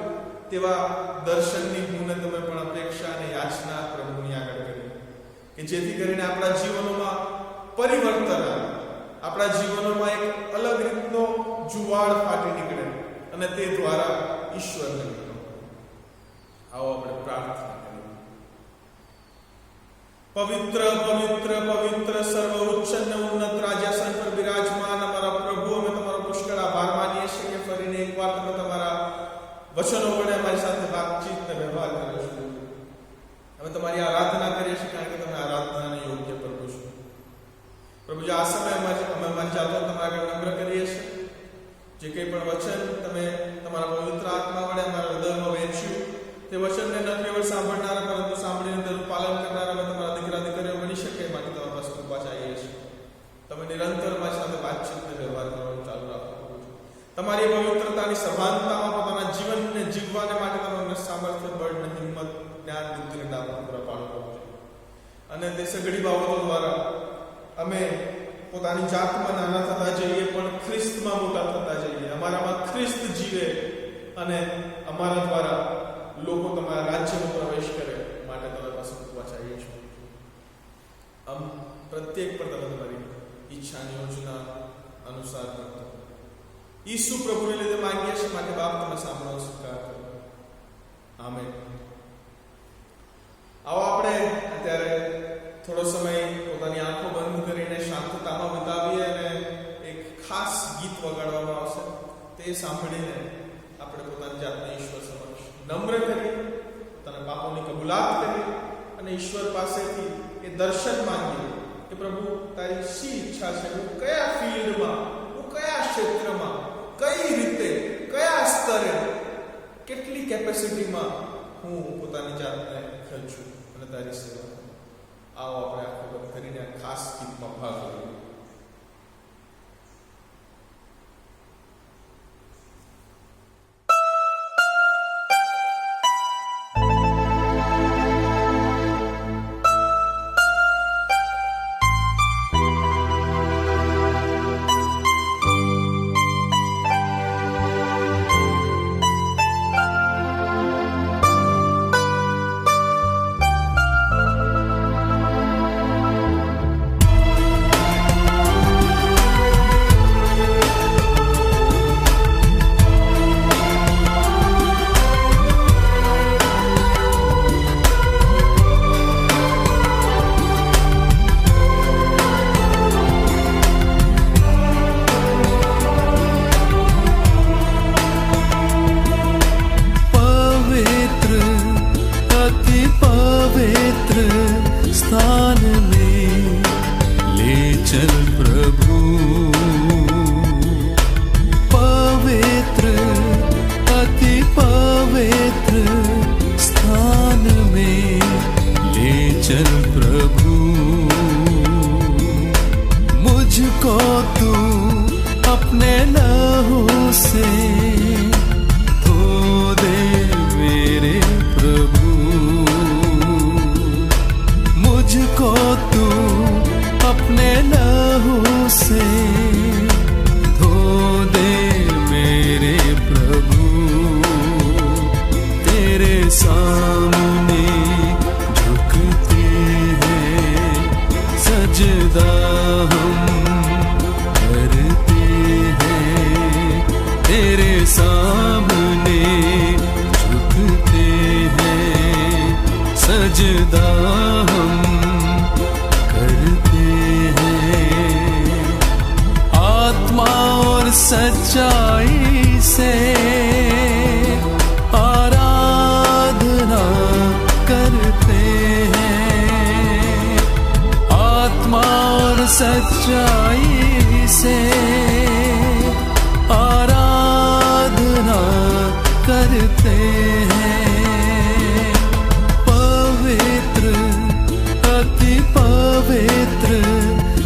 તેવા દર્શનની હું ને તમે પણ અપેક્ષા અને યાચના પ્રભુની આગળ કરીએ કે જેથી કરીને આપણા જીવનોમાં પરિવર્તન આવે, આપણા જીવનોમાં એક અલગ રીતનો જુવાળ ફાટી નીકળે અને તે દ્વારા ઈશ્વરને ગણો. આવો આપણે પ્રાર્થના કરીએ. પવિત્ર પવિત્ર પવિત્ર સર્વ ઉચ્ચ અને ઉન્નત રાજ્યાસન પર બિરાજમાન અમારા પ્રભુ, અમે તમારો પુષ્કળ આભાર માનીએ છીએ કે ફરીને એકવાર તમે તમારા વચનો વડે અમારી સાથે વાતચીત અને વ્યવહાર કર્યો છે. અમે તમારી આરાધના કરીએ છીએ કારણ કે તમે આરાધનાને યોગ્ય પ્રભુ છો. પ્રભુ, આ સમયમાં અમે અમારી જાતો તમારા આગળ નમ્ર કરીએ છીએ. જે કંઈ પણ વચન તમે તમારા પવિત્ર આત્મા વડે અમારા હૃદયમાં વહેંચ્યું, તે વચનને ન કેવળ સાંભળનારા પરંતુ સાંભળીને તેનું પાલન કરનારા અમે તમારા દીકરા દીકરીઓ બની શકે માટે તમારા પાસે કૃપા ચાહીએ છીએ. તમે નિરંતર મારી સાથે વાતચીત અને વ્યવહાર કરવાનું ચાલુ રાખો. તમારી પવિત્રતાની સભાનતામાં પોતાના જીવનને જીવવાને માટે તમે અમને સામર્થ્ય, બળ અને હિંમત, જ્ઞાન, બુદ્ધિ અને દાન પૂરા પાડો. અને તે સઘળી બાબતો દ્વારા અમે પોતાની જાતમાં નાના થતા જઈએ પણ ખ્રિસ્તમાં મોટા થતા જઈએ. અમારામાં ખ્રિસ્ત જીવે અને અમારા દ્વારા લોકો તમારા રાજ્યમાં પ્રવેશ કરે માટે તમારી પાસે કૃપા ચાહીએ છીએ. આમ પ્રત્યેક પર તમે તમારી ઈચ્છાની યોજના અનુસાર કરતો ઈસુ પ્રભુને લીધે માંગીએ છીએ માટે બાપ તમે સાંભળો, સ્વીકાર કરો. આમેન. આવો આપણે અત્યારે થોડો સમય પોતાની આંખો બંધ કરીને શાંતતામાં વિતાવીએ અને એક ખાસ ગીત વગાડવામાં આવશે. તે સાંભળીને આપણે પોતાની જાતને ઈશ્વર સમક્ષ નમ્ર કરીએ, પોતાના પાપોની કબૂલાત કરીએ અને ઈશ્વર પાસેથી એ દર્શન માંગીએ કે પ્રભુ તારી શી ઈચ્છા છે, હું કયા ફિલ્ડમાં, હું કયા ક્ષેત્રમાં, કઈ રીતે, કયા સ્તરે, કેટલી કેપેસિટીમાં હું પોતાની જાતને ખર્ચું અને તારી સેવા. આવો આપણે આખો બંધ કરીને ખાસ ગીતમાં ભાગ લઈએ. सामने झुकते हैं, सजदा हम करते हैं, तेरे सामने झुकते हैं, सजदा हम करते हैं। आत्मा और सच्चाई से आराधना करते हैं, आत्मा और सच्चाई से आराधना करते हैं। पवित्र अति पवित्र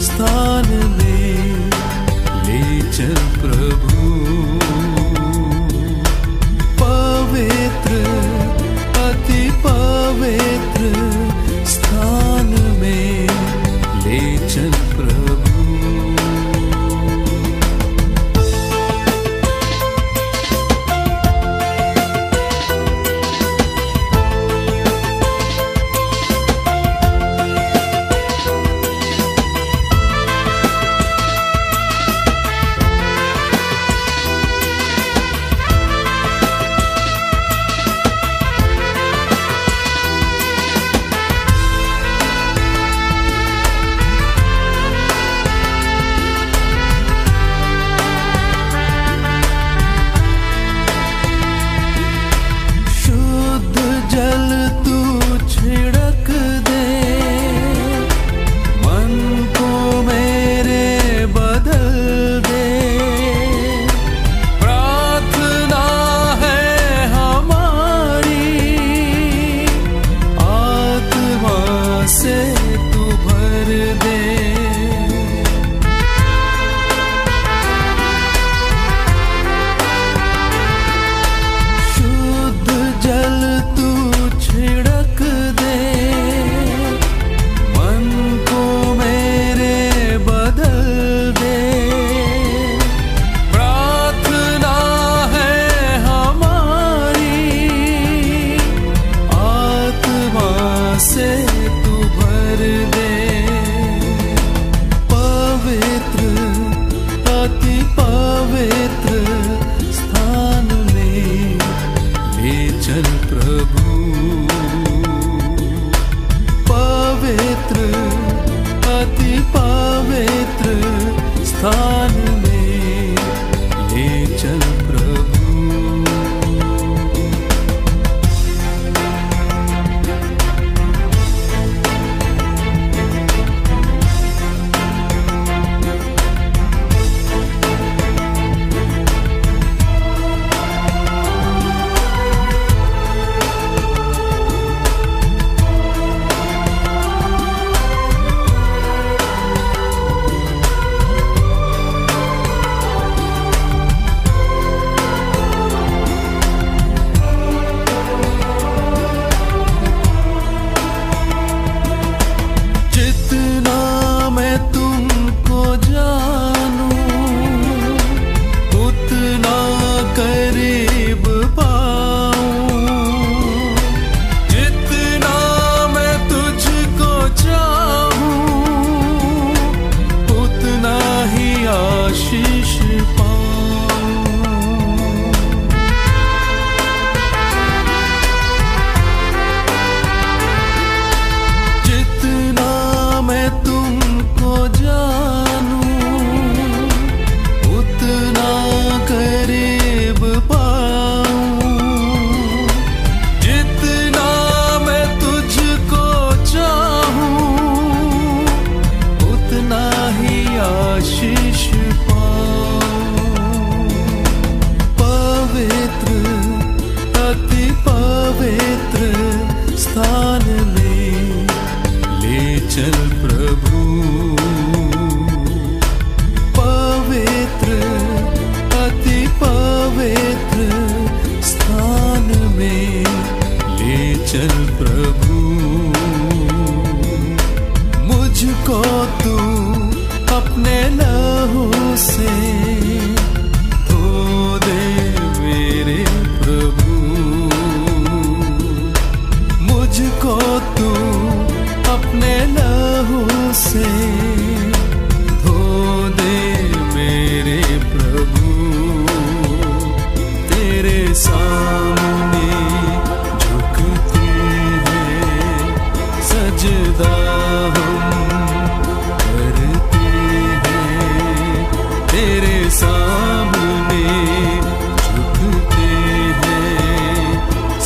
स्थान में ले चल प्रभु, पवित्र अति पवित्र स्थान में ले चल प्रभु।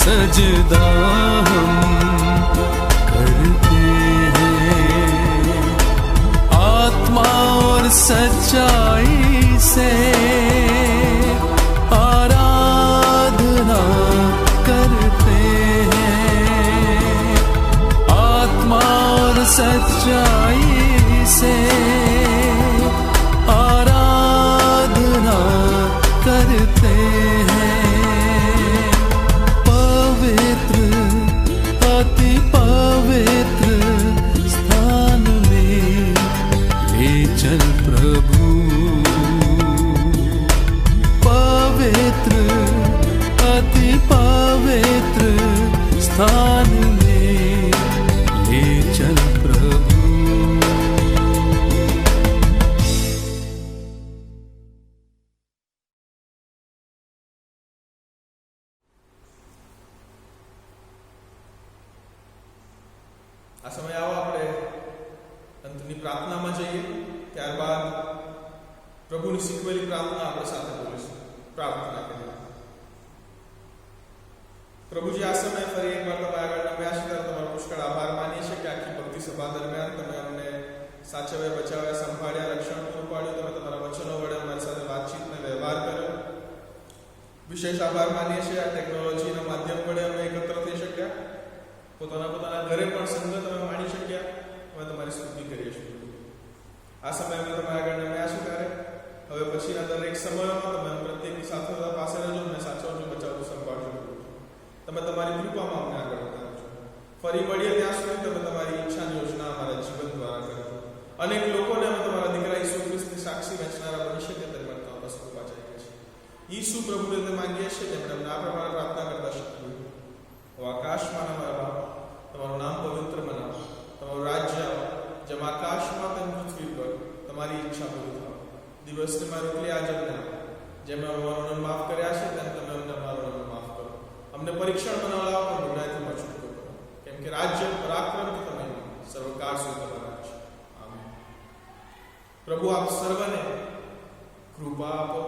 सजदा हम करते हैं, आत्मा और सच्चाई से आराधना करते हैं, आत्मा और सच्चाई से आराधना करते हैं। पवित्र अति पवित्र स्थान में ले चल प्रभु, पवित्र अति पवित्र स्थान में ले चल प्रभु। આ સમય આવો આપણે અંતની પ્રાર્થનામાં જઈએ, ત્યારબાદ પ્રભુની શીખવેલી પ્રાર્થના આપણે સાથે બોલીશું. પ્રાર્થના કરીએ. પ્રભુજી, આ સમય ફરી એકવાર તમારા આગળ નમ્યા છે ત્યારે તમારો પુષ્કળ આભાર માનીએ છીએ કે આખી ભક્તિ સભા દરમિયાન તમે અમને સાચવ્યા, બચાવ્યા, સંભાળ્યા, રક્ષણ પૂરું પાડ્યું. તમે તમારા વચનો વડે અમારી સાથે વાતચીતને વ્યવહાર કર્યો. વિશેષ આભાર માનીએ છીએ આ ટેકનોલોજીના માધ્યમ વડે અમે એકત્ર થઈ શક્યા, પોતાના ઘરે પણ સંગત અમે માણી શક્યા. અમે તમારી સ્તુતિ કરીએ છીએ. આ સમય અમે તમારા આગળ નમ્યા છે ત્યારે હવે પછીના દરેક સમયોમાં તમે પ્રત્યેકની સાથે પાસે રહેજો, અમને સાચવજો, બચાવજો, સંભાળજો. તમે તમારી કૃપામાં અમને આગળ વધારજો. ફરી મળીએ ત્યાં સુધી તમે તમારી ઈચ્છાની યોજના અમારા જીવન દ્વારા કરજો. અનેક લોકોને અમે તમારા દીકરા ઈસુ ખ્રિસ્તની સાક્ષી વહેંચનારા બની શકીએ તે માટે બસ કૃપા ચાહીએ છીએ. ઈસુ પ્રભુને તે માંગીએ છીએ જેમણે અમને આ પ્રમાણે પ્રાર્થના કરતા શીખ્યું. આકાશમાં અમારા બાપ, તમારું નામ પવિત્ર બનાવો, તમારું રાજ્ય આવો, જેમ આકાશમાં તેમ પૃથ્વી પર તમારી ઈચ્છા પૂરી થાવ. દિવસની મારી રોટલી આજે અમને આપો, જેમ અમે અમારું માફ કર્યા છે તેમ તમે અમને અમારું માફ કરો. અમને પરીક્ષણ બનાવડાવો પણ ગુનાથી બચવું કરો, કેમ કે રાજ્ય પરાક્રમ તમે સર્વકાર સુધી તમારા છે. આમેન. પ્રભુ આપ સર્વને કૃપા આપો.